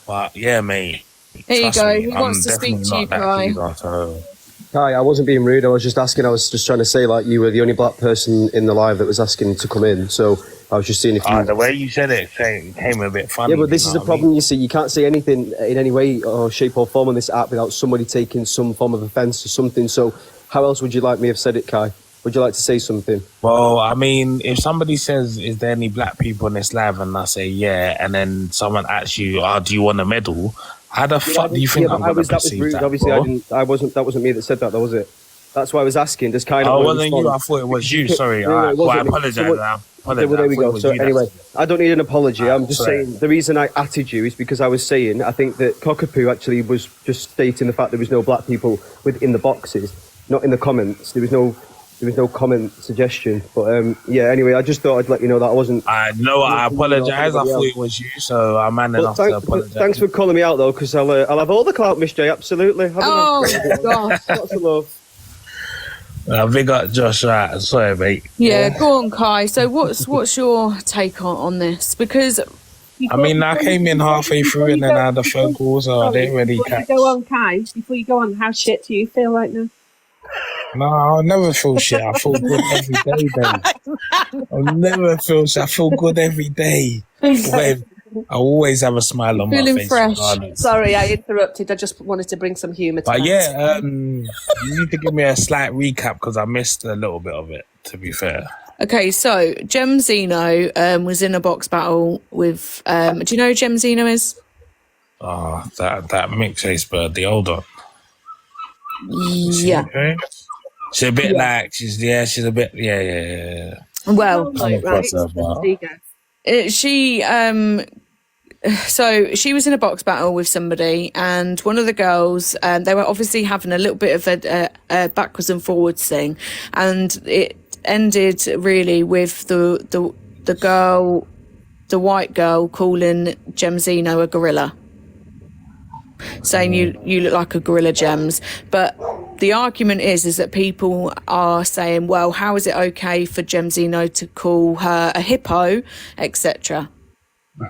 But yeah, mate. Here you trust go. me, He I'm wants to speak definitely to you, not that Kai. geezer, so. Hi, I wasn't being rude. I was just asking. I was just trying to say, like, you were the only black person in the live that was asking to come in. So I was just seeing if you. The way you said it came a bit funny. Yeah, but this is the what I mean? problem. You see, you can't say anything in any way or shape or form on this app without somebody taking some form of offence or something. So how else would you like me to have said it, Kai? Would you like to say something? Well, I mean, if somebody says, "Is there any black people in this live?" and I say, "Yeah," and then someone asks you, "Oh, do you want a medal?" How the fuck do you think I'm going to perceive rude. that? Obviously, bro? That wasn't me that said that, though, was it? That's why I was asking. Does Kai not Oh, want to wasn't you? I respond? thought it was you. Sorry. No, it Well, I wasn't me. apologise. So what- I Well, there we go. So anyway, I don't need an apology. I'm just sorry. saying the reason I atted you is because I was saying I think that Cockapoo actually was just stating the fact there was no black people within the boxes, not in the comments. There was no comment suggestion. But yeah. Anyway, I just thought I'd let you know that I wasn't. I apologise. I thought it was you, so I'm man enough to apologise. Thanks for calling me out though, because I'll have all the clout, Miss J. Absolutely. Oh gosh. Lots of love. Big up Josh. Right. Sorry, mate. Yeah, go on, Kai. So what's your take on this? Because I mean, I came in halfway through and then I had a phone call, so I didn't really Before catch. you go on, Kai, before you go on, how shit do you feel right now? No, I'll never feel shit. I feel good every day, then. I'll never feel shit. I feel good every day. I always have a smile on my Feeling face. fresh. regardless. Sorry, I interrupted. I just wanted to bring some humour to But that. yeah, you need to give me a slight recap because I missed a little bit of it, to be fair. okay, so Jem Zeno was in a box battle with. Do you know who Jem Zeno is? Oh, that mixed race bird, the older. Yeah. Okay. She's a bit like she's a bit yeah. Well, Come across her, but- she so she was in a box battle with somebody, and one of the girls, they were obviously having a little bit of a backwards and forwards thing, and it ended really with the girl, the white girl, calling Jem Zeno a gorilla, saying you look like a gorilla, Gems. But the argument is that people are saying, well, how is it okay for Jem Zeno to call her a hippo, etc.,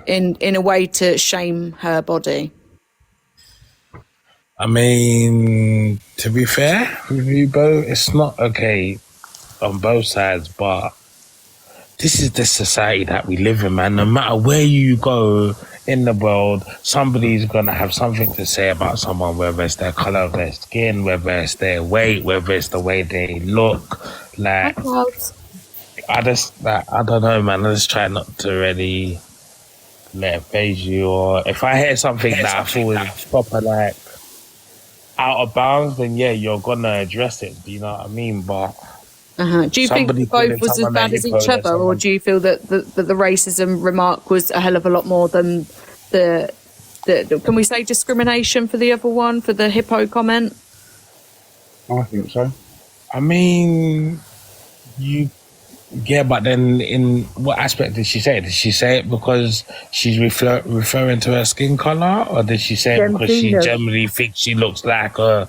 in a way to shame her body? I mean, to be fair with you both, it's not okay on both sides, but this is the society that we live in, man. No matter where you go in the world, somebody's gonna have something to say about someone, whether it's their color of their skin, whether it's their weight, whether it's the way they look. Like, I don't know, man. I just try not to really let it phase you. Or if I hear something that I feel is proper, like out of bounds, then yeah, you're gonna address it. Do you know what I mean? But do you think both was as bad as each other, or do you feel that the racism remark was a hell of a lot more than the can we say discrimination for the other one, for the hippo comment? I think so. I mean, but then in what aspect did she say it? Did she say it because she's referring to her skin color, or did she say it because she generally thinks she looks like a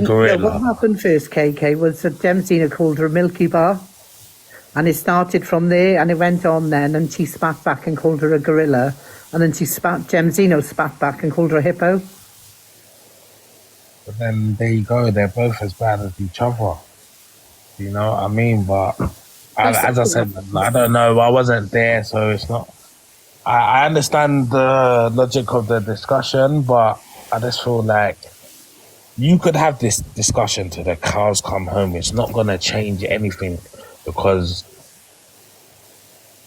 gorilla? No, what happened first, KK, was that Jem Zeno called her a Milky Bar, and it started from there, and it went on then, and she spat back and called her a gorilla, and then Jem Zeno spat back and called her a hippo. But then there you go, they're both as bad as each other. You know what I mean? But as I said, I don't know. I wasn't there, so it's not. I understand the logic of the discussion, but I just feel like you could have this discussion till the cows come home. It's not going to change anything, because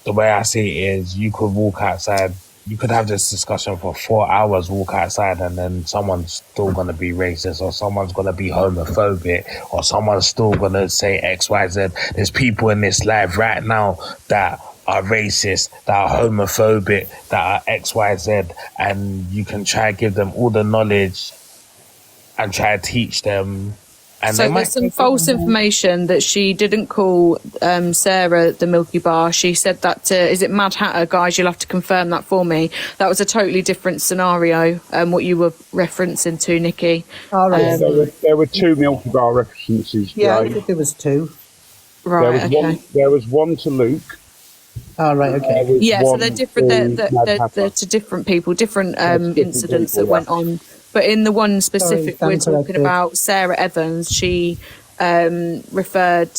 the way I see it is you could walk outside, you could have this discussion for 4 hours, walk outside, and then someone's still going to be racist, or someone's going to be homophobic, or someone's still going to say X, Y, Z. There's people in this life right now that are racist, that are homophobic, that are X, Y, Z, and you can try to give them all the knowledge and try to teach them. And So there's some false information that she didn't call Sarah the Milky Bar. She said that to, is it Mad Hatter? Guys, you'll have to confirm that for me. That was a totally different scenario, what you were referencing to, Nikki. There were two Milky Bar references. Yeah, I Jane. think there was two. Right, There was one to Luke. Oh, right, okay. Yeah, so they're different. They're to different people, different incidents that went on. But in the one specific we're talking about, Sarah Evans, she referred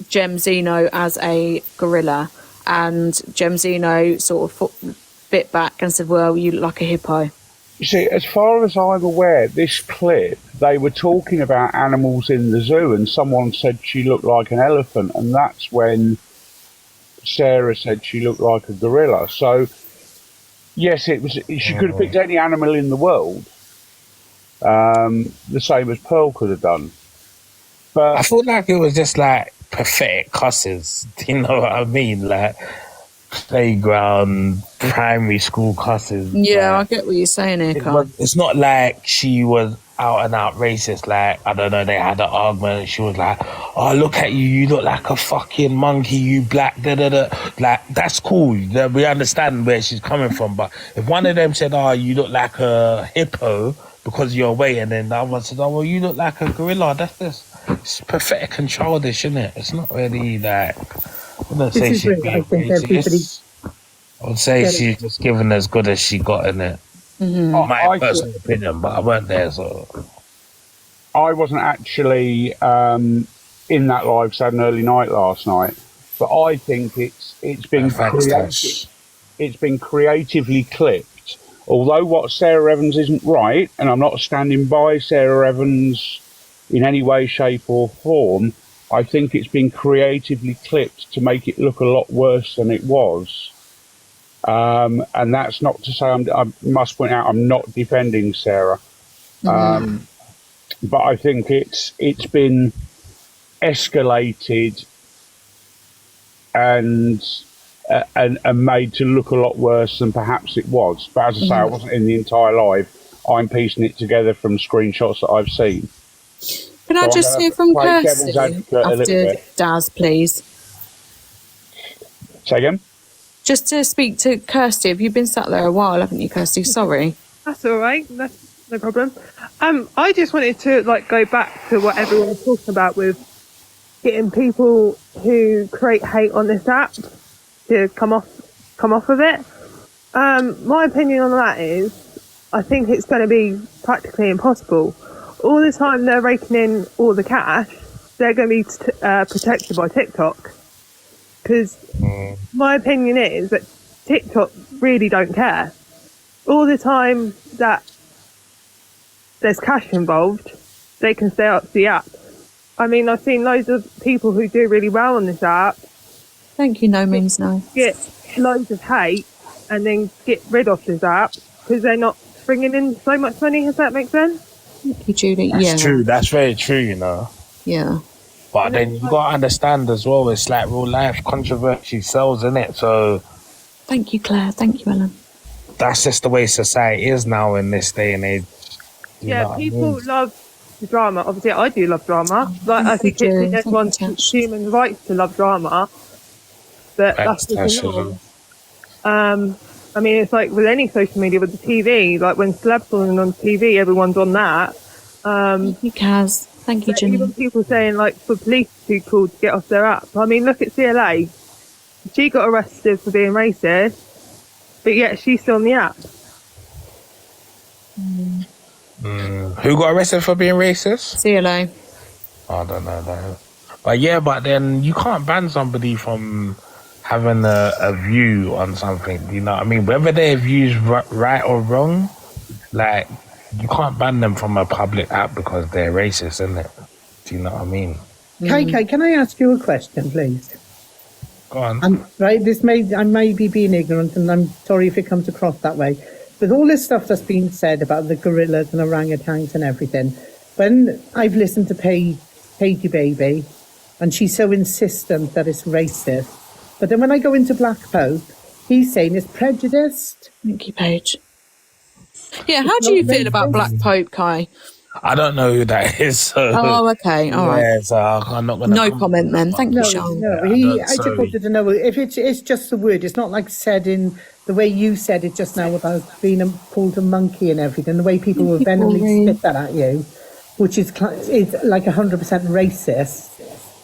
Jem Zeno as a gorilla, and Jem Zeno sort of bit back and said, well, you look like a hippo. You see, as far as I'm aware, this clip, they were talking about animals in the zoo, and someone said she looked like an elephant, and that's when Sarah said she looked like a gorilla. So, yes, she could have picked any animal in the world, the same as Pearl could have done. But I feel like it was just like pathetic cusses. Do you know what I mean? Like playground, primary school cusses. Yeah, like, I get what you're saying here, Carl. it's not like she was out and out racist. Like, I don't know, they had an argument. She was like, "Oh, look at you! You look like a fucking monkey. You black." Da da da. Like, that's cool. We understand where she's coming from. But if one of them said, "Oh, you look like a hippo because you're away," and then the other one said, "Oh, well, you look like a gorilla," that's just it's pathetic and childish, isn't it? It's not really like. I wouldn't say she's being racist. I would say she's just given as good as she got in it. My personal opinion, but I weren't there, so I wasn't actually in that live, so I had an early night last night. But I think it's been creatively clipped. Although what Sarah Evans isn't right, and I'm not standing by Sarah Evans in any way, shape, or form, I think it's been creatively clipped to make it look a lot worse than it was. And that's not to say I must point out I'm not defending Sarah, but I think it's been escalated and made to look a lot worse than perhaps it was. But as I say, I wasn't in the entire live. I'm piecing it together from screenshots that I've seen. Can I just hear from Kirsty after Daz, please? Say again? Just to speak to Kirsty. Have you been sat there a while, haven't you, Kirsty? Sorry. That's all right. That's no problem. I just wanted to go back to what everyone was talking about with getting people who create hate on this app to come off of it. My opinion on that is, I think it's going to be practically impossible. All the time they're raking in all the cash, they're going to be protected by TikTok. Because my opinion is that TikTok really don't care. All the time that there's cash involved, they can stay up the app. I mean, I've seen loads of people who do really well on this app. Thank you, no means no. Get loads of hate and then get rid of this app because they're not bringing in so much money. Does that make sense? Thank you, Julie. That's true. That's very true, you know. Yeah. But then you got to understand as well, it's like real life controversy sells, innit? So thank you, Claire. Thank you, Ellen. That's just the way society is now in this day and age. Yeah, people love the drama. Obviously, I do love drama. Like, I think it's in everyone's human rights to love drama. But that's just normal. I mean, it's like with any social media, with the TV, like when celebs are on TV, everyone's on that. Thank you, Kaz. Thank you, Jimmy. Even people saying, like, for police to call to get off their app. I mean, look at CLA. She got arrested for being racist, but yet she's still on the app. Who got arrested for being racist? CLA. I don't know that. But yeah, but then you can't ban somebody from having a view on something. You know what I mean? Whether their view's right or wrong, like, you can't ban them from a public app because they're racist, isn't it? Do you know what I mean? KK, can I ask you a question, please? Go on. Right, I may be being ignorant, and I'm sorry if it comes across that way. With all this stuff that's been said about the gorillas and orangutans and everything, when I've listened to Paigey Baby, and she's so insistent that it's racist, but then when I go into Black Pope, he's saying it's prejudiced. Thank you, Paige. Yeah, how do you feel about Black Pope, Kai? I don't know who that is. So, okay, all right. Yeah, so I'm not going to... No comment then. Thank you, Sean. No, I just wanted to know if it's just the word. It's not like said in the way you said it just now about being called a monkey and everything, the way people will venomly spit that at you, which is like 100% racist.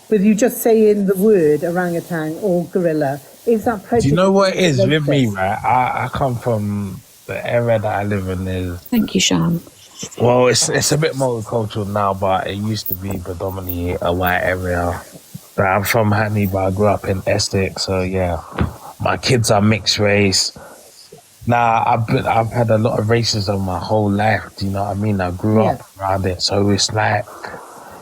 But you just saying the word orangutan or gorilla, is that prejudice? Do you know what it is with me, right? I come from the area that I live in is... Thank you, Sean. Well, it's a bit multicultural now, but it used to be predominantly a white area. But I'm from Hackney, but I grew up in Essex, so yeah. My kids are mixed race. Nah, I've had a lot of racism my whole life, do you know what I mean? I grew up around it, so it's like...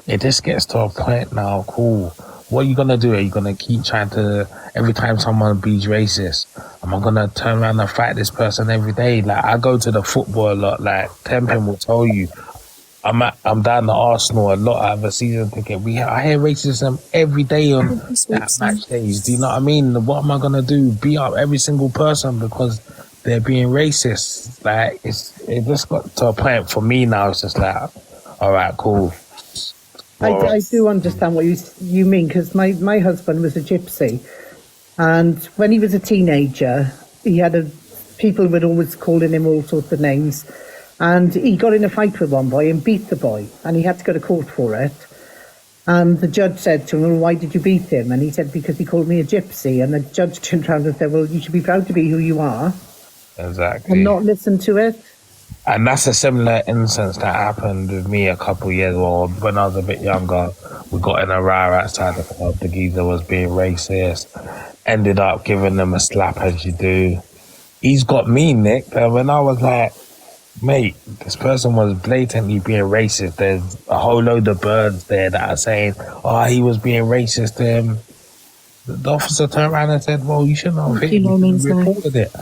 It just gets to a point now, cool. What are you going to do? Are you going to keep trying to, every time someone be racist, am I going to turn around and fight this person every day? Like, I go to the football a lot, like, Tempin will tell you, I'm down to Arsenal a lot. I have a season ticket. I hear racism every day on match days. Do you know what I mean? What am I gonna do? Beat up every single person because they're being racist? Like it just got to a point for me now. It's just like, all right, cool. I do understand what you mean, because my husband was a gypsy, and when he was a teenager, he had people would always calling him all sorts of names, and he got in a fight with one boy and beat the boy, and he had to go to court for it. And the judge said to him, well, why did you beat him? And he said, because he called me a gypsy. And the judge turned around and said, well, you should be proud to be who you are. Exactly. And not listen to it. And that's a similar instance that happened with me a couple of years ago. When I was a bit younger, we got in a row outside the club. The geezer was being racist. Ended up giving them a slap, as you do. He's got me, Nick. And when I was like, mate, this person was blatantly being racist. There's a whole load of birds there that are saying, oh, he was being racist to him. The officer turned around and said, well, you shouldn't have reported it.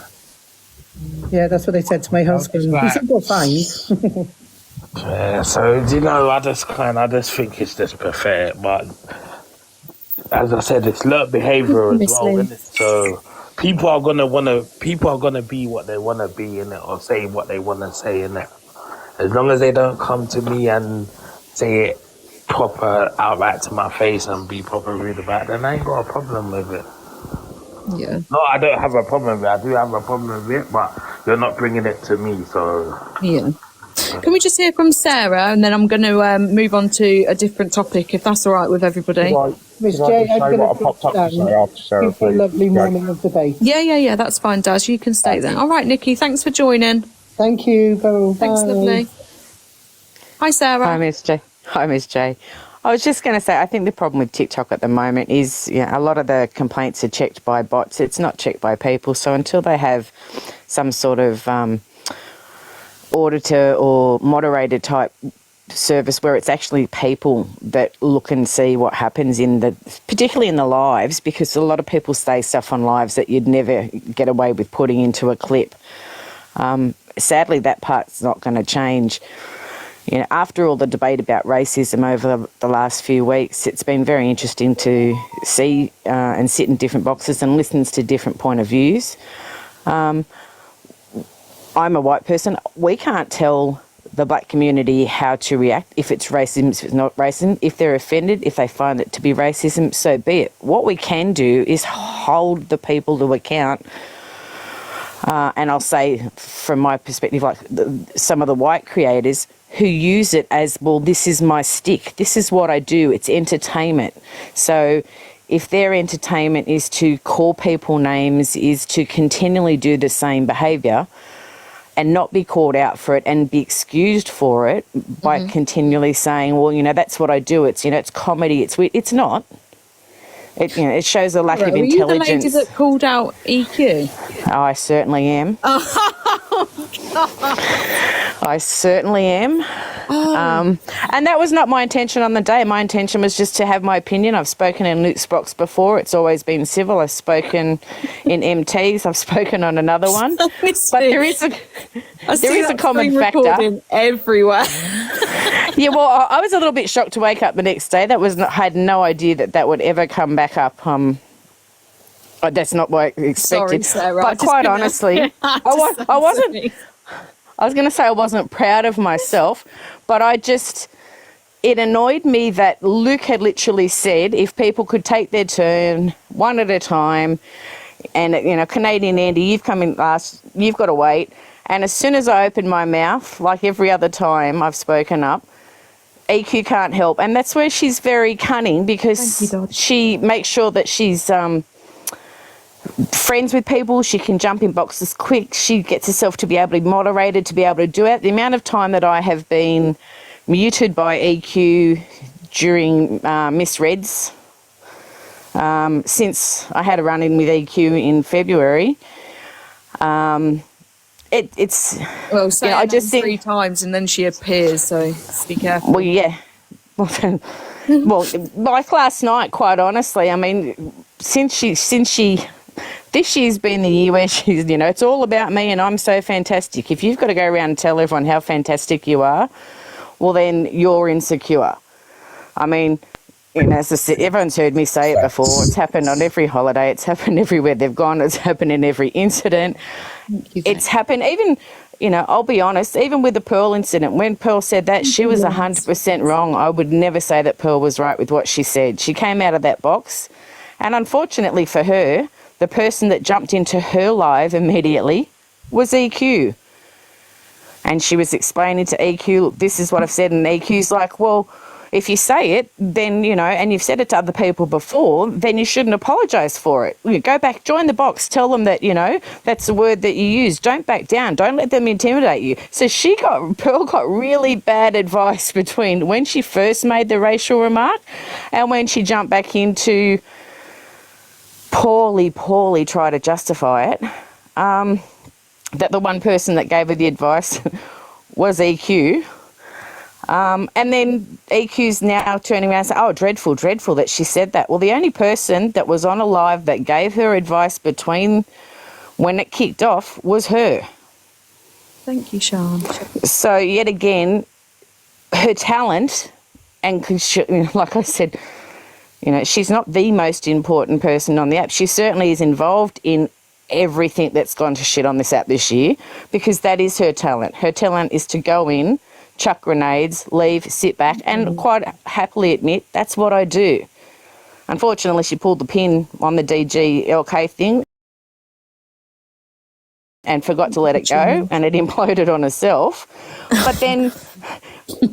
Yeah, that's what they said to my husband. He said, well, fine. Yeah, so, you know, I just think it's just pathetic. But as I said, it's learnt behaviour as well, isn't it? So people are gonna be what they wanna be in it, or say what they wanna say in it. As long as they don't come to me and say it proper outright to my face and be proper rude about it, then I ain't got a problem with it. Yeah. No, I don't have a problem with it. I do have a problem with it, but you're not bringing it to me, so yeah. Can we just hear from Sarah, and then I'm going to move on to a different topic, if that's all right with everybody. Miss J, I'm going to pop down. Have a lovely morning of the day. Yeah, that's fine, Daz. You can stay there. All right, Nikki, thanks for joining. Thank you. Bye. Thanks, lovely. Hi, Sarah. Hi, Miss J. I was just going to say, I think the problem with TikTok at the moment is, a lot of the complaints are checked by bots. It's not checked by people. So until they have some sort of auditor or moderator type service where it's actually people that look and see what happens particularly in the lives, because a lot of people say stuff on lives that you'd never get away with putting into a clip. Sadly, that part's not going to change. After all the debate about racism over the last few weeks, it's been very interesting to see and sit in different boxes and listen to different point of views. I'm a white person. We can't tell the black community how to react, if it's racism, if it's not racism. If they're offended, if they find it to be racism, so be it. What we can do is hold the people to account. And I'll say, from my perspective, like some of the white creators who use it as, well, this is my stick. This is what I do. It's entertainment. So if their entertainment is to call people names, is to continually do the same behaviour and not be called out for it and be excused for it by continually saying, well, that's what I do. It's, it's comedy. It's weird. It's not. It shows a lack of intelligence. Were you the lady that called out EQ? Oh, I certainly am. I certainly am. And that was not my intention on the day. My intention was just to have my opinion. I've spoken in Luke's box before. It's always been civil. I've spoken in MTs. I've spoken on another one. But there is a common factor everywhere. Yeah, well, I was a little bit shocked to wake up the next day. I had no idea that would ever come back up. That's not what I expected. Sorry, Sarah. But quite honestly, I wasn't. I was going to say I wasn't proud of myself, but it annoyed me that Luke had literally said if people could take their turn one at a time, and Canadian Andy, you've come in last, you've got to wait. And as soon as I opened my mouth, like every other time I've spoken up, EQ can't help. And that's where she's very cunning, because she makes sure that she's friends with people. She can jump in boxes quick. She gets herself to be able to be moderated, to be able to do it. The amount of time that I have been muted by EQ during misreads, since I had a run-in with EQ in February, it's well, I just think 3 times and then she appears, so be careful. Well, yeah. Well, like last night, quite honestly, I mean, since she this year's been the year where she's, it's all about me and I'm so fantastic. If you've got to go around and tell everyone how fantastic you are, well, then you're insecure. I mean, you know, as I said, everyone's heard me say it before. It's happened on every holiday. It's happened everywhere they've gone. It's happened in every incident. It's happened even, you know, I'll be honest, even with the Pearl incident, when Pearl said that, she was 100% wrong. I would never say that Pearl was right with what she said. She came out of that box. And unfortunately for her, the person that jumped into her live immediately was EQ. And she was explaining to EQ, look, this is what I've said. And EQ's like, well, if you say it, then, you know, and you've said it to other people before, then you shouldn't apologise for it. You go back, join the box, tell them that, you know, that's the word that you use. Don't back down. Don't let them intimidate you. So Pearl got really bad advice between when she first made the racial remark and when she jumped back into poorly try to justify it. That the one person that gave her the advice was EQ. And then EQ's now turning around and saying, oh, dreadful that she said that. Well, the only person that was on a live that gave her advice between when it kicked off was her. Thank you, Sean. So yet again, her talent, and like I said, you know, she's not the most important person on the app. She certainly is involved in everything that's gone to shit on this app this year, because that is her talent. Her talent is to go in, chuck grenades, leave, sit back, and quite happily admit that's what I do. Unfortunately, she pulled the pin on the DGLK thing and forgot to let it go, and it imploded on herself. But then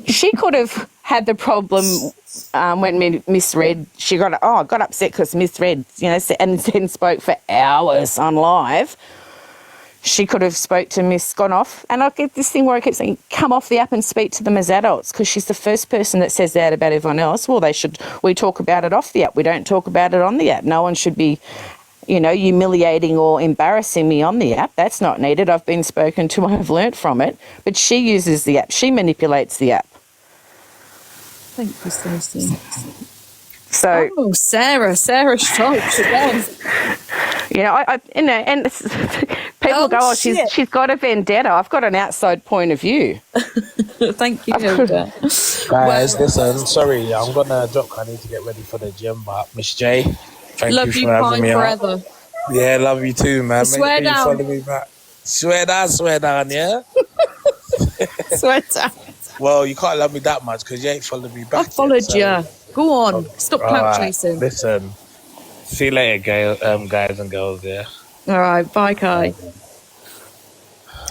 she could have had the problem when misread. She got upset because misread, you know, and then spoke for hours on live. She could have spoke to gone off, and I get this thing where I keep saying, come off the app and speak to them as adults, because she's the first person that says that about everyone else. Well, we talk about it off the app. We don't talk about it on the app. No one should be, you know, humiliating or embarrassing me on the app. That's not needed. I've been spoken to. I've learnt from it. But she uses the app. She manipulates the app. Thank you, Stacey. So, Sarah strikes again. You know, and people go, oh, she's got a vendetta. I've got an outside point of view. Thank you, guys. Listen, sorry, I'm gonna drop. I need to get ready for the gym, but Miss J, thank you for having me forever. on. Yeah, love you too, man. Swear down. Follow me back. Swear down, yeah. Swear down. Well, you can't love me that much because you ain't followed me back. I followed you. Go on. Stop clout chasing. Listen. See you later, guys and girls, yeah. All right. Bye, Kai.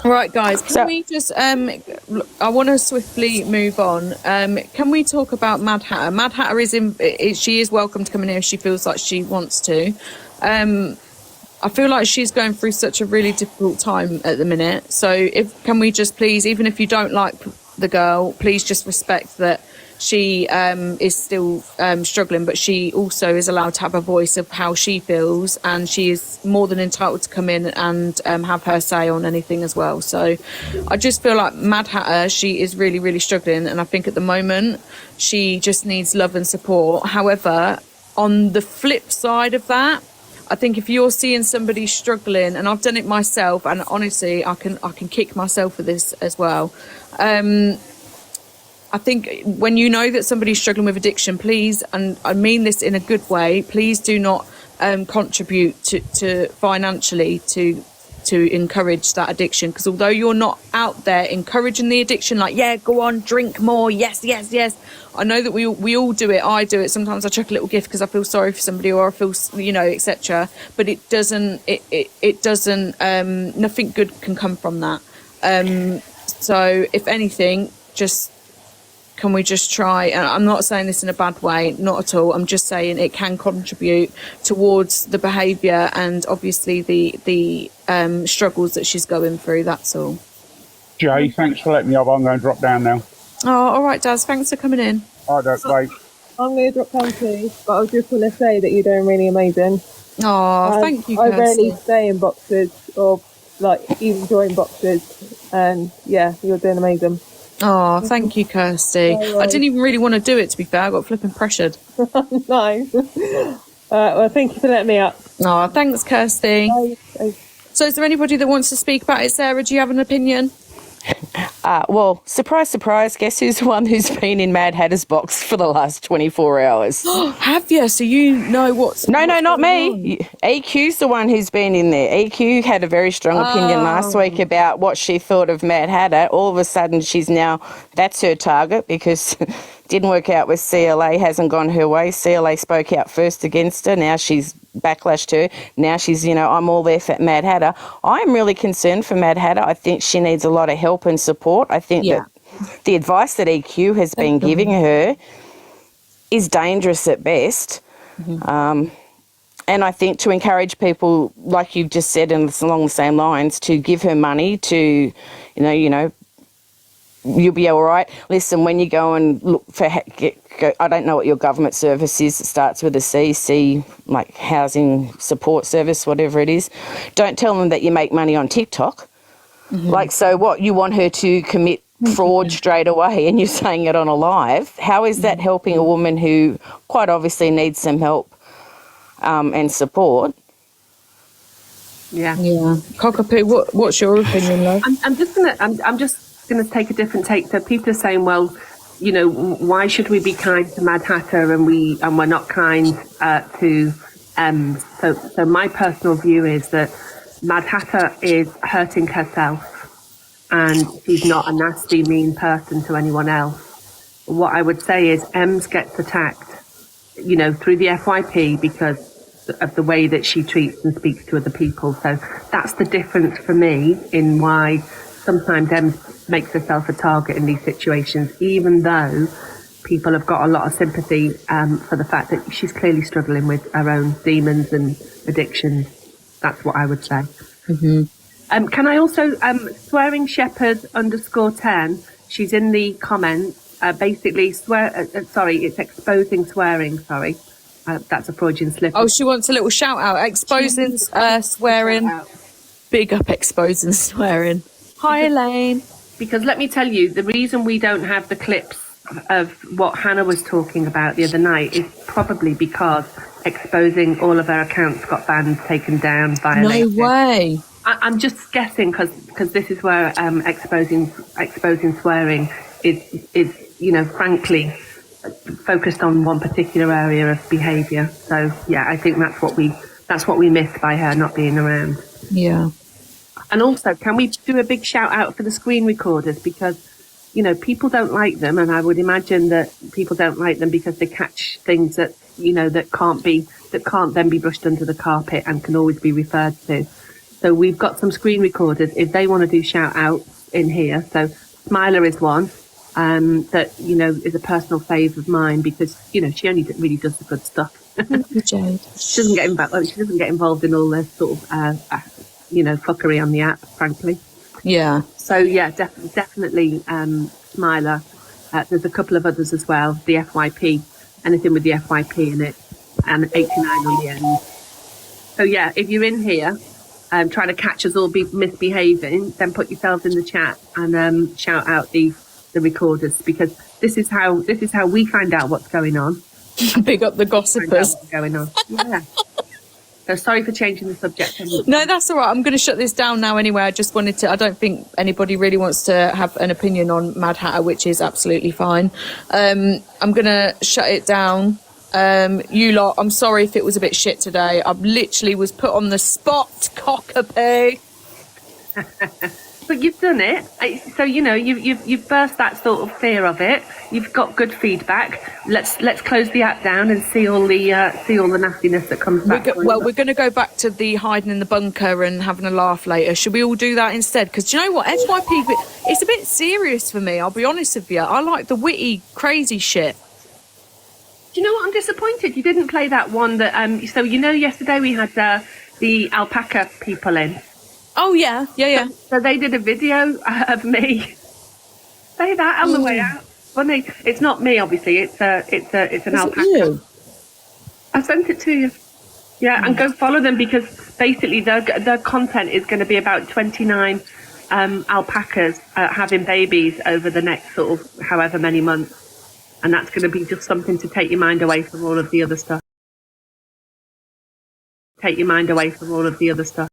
All right, guys. Can we just... I want to swiftly move on. Can we talk about Mad Hatter? Mad Hatter she is welcome to come in here if she feels like she wants to. I feel like she's going through such a really difficult time at the minute. So can we just please, even if you don't like the girl, please just respect that she is still struggling, but she also is allowed to have a voice of how she feels, and she is more than entitled to come in and have her say on anything as well. So I just feel like Mad Hatter, she is really, really struggling, and I think at the moment she just needs love and support. However, on the flip side of that, I think if you're seeing somebody struggling, and I've done it myself, and honestly, I can kick myself for this as well. I think when you know that somebody's struggling with addiction, please, and I mean this in a good way, please do not contribute to financially to encourage that addiction. Because although you're not out there encouraging the addiction, like, yeah, go on, drink more, yes, I know that we all do it. I do it. Sometimes I chuck a little gift because I feel sorry for somebody, or I feel, you know, etc. But it doesn't nothing good can come from that. So if anything, just can we just try, and I'm not saying this in a bad way, not at all, I'm just saying it can contribute towards the behaviour and obviously the struggles that she's going through, that's all. Jay, thanks for letting me up. I'm going to drop down now. Oh, all right, Daz, thanks for coming in. All right, bye. I'm going to drop down too, but I just want to say that you're doing really amazing. Oh, thank you, Kirsty. I rarely stay in boxes or like even join boxes, and yeah, you're doing amazing. Oh, thank you, Kirsty. I didn't even really want to do it, to be fair. I got flipping pressured. Nice. Well, thank you for letting me up. Oh, thanks, Kirsty. Bye. So is there anybody that wants to speak about it? Sarah, do you have an opinion? Well, surprise, surprise, guess who's the one who's been in Mad Hatter's box for the last 24 hours? Have you? So you know what's... No, what's not going me. on? EQ's the one who's been in there. EQ had a very strong opinion last week about what she thought of Mad Hatter. All of a sudden, that's her target because didn't work out with CLA, hasn't gone her way. CLA spoke out first against her. Now she's backlashed her. Now she's, I'm all there for Mad Hatter. I'm really concerned for Mad Hatter. I think she needs a lot of help and support. I think that the advice that EQ has been giving her is dangerous at best. And I think to encourage people, like you've just said, and it's along the same lines, to give her money to, you'll be all right. Listen, when you go and look for, I don't know what your government service is. It starts with a C, like housing support service, whatever it is. Don't tell them that you make money on TikTok. Like, so what, you want her to commit fraud straight away and you're saying it on a live? How is that helping a woman who quite obviously needs some help and support? Yeah. Cockapoo, what's your opinion, love? I'm just gonna take a different take. So people are saying, well, why should we be kind to Mad Hatter and we're not kind to so my personal view is that Mad Hatter is hurting herself and she's not a nasty, mean person to anyone else. What I would say is Ems gets attacked, through the FYP because of the way that she treats and speaks to other people. So that's the difference for me in why sometimes Ems makes herself a target in these situations, even though people have got a lot of sympathy for the fact that she's clearly struggling with her own demons and addictions. That's what I would say. Can I also, swearing shepherd _10, she's in the comments, basically it's exposing swearing, sorry. That's a Freudian slip. Oh, she wants a little shout out. Exposing swearing. Big up exposing swearing. Hi, Elaine. Because let me tell you, the reason we don't have the clips of what Hannah was talking about the other night is probably because exposing all of her accounts got banned, taken down, violated. No way. I'm just guessing because this is where exposing swearing is frankly focused on one particular area of behaviour. So yeah, I think that's what we missed by her not being around. Yeah. And also, can we do a big shout out for the screen recorders, because people don't like them, and I would imagine that people don't like them because they catch things that that can't then be brushed under the carpet and can always be referred to. So we've got some screen recorders if they want to do shout outs in here. So Smiler is one that is a personal fave of mine because she only really does the good stuff. Jade. She doesn't get involved in all this sort of fuckery on the app, frankly. Yeah. So yeah, definitely Smiler. There's a couple of others as well. The FYP, anything with the FYP in it, and 89 on the end. So yeah, if you're in here trying to catch us all misbehaving, then put yourselves in the chat and shout out the recorders, because this is how we find out what's going on. Big up the gossipers. What's going on? Yeah. So sorry for changing the subject. No, that's all right. I'm going to shut this down now anyway. I just wanted to... I don't think anybody really wants to have an opinion on Mad Hatter, which is absolutely fine. I'm going to shut it down. You lot, I'm sorry if it was a bit shit today. I literally was put on the spot, Cockapoo. But you've done it, so you've burst that sort of fear of it. You've got good feedback. Let's close the app down and see all the nastiness that comes back. We're going to go back to the hiding in the bunker and having a laugh later. Should we all do that instead? Because do you know what, FYP, it's a bit serious for me. I'll be honest with you. I like the witty, crazy shit. Do you know what? I'm disappointed you didn't play that one that. So yesterday we had the alpaca people in. Oh yeah. So they did a video of me. Say that on the way out. Funny. It's not me, obviously. It's an alpaca. You? I sent it to you. Yeah, and go follow them, because basically their content is going to be about 29 alpacas having babies over the next sort of however many months, and that's going to be just something to take your mind away from all of the other stuff. Take your mind away from all of the other stuff.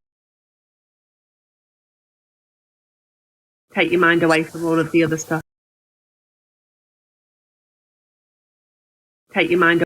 take your mind away from all of the other stuff. Take your mind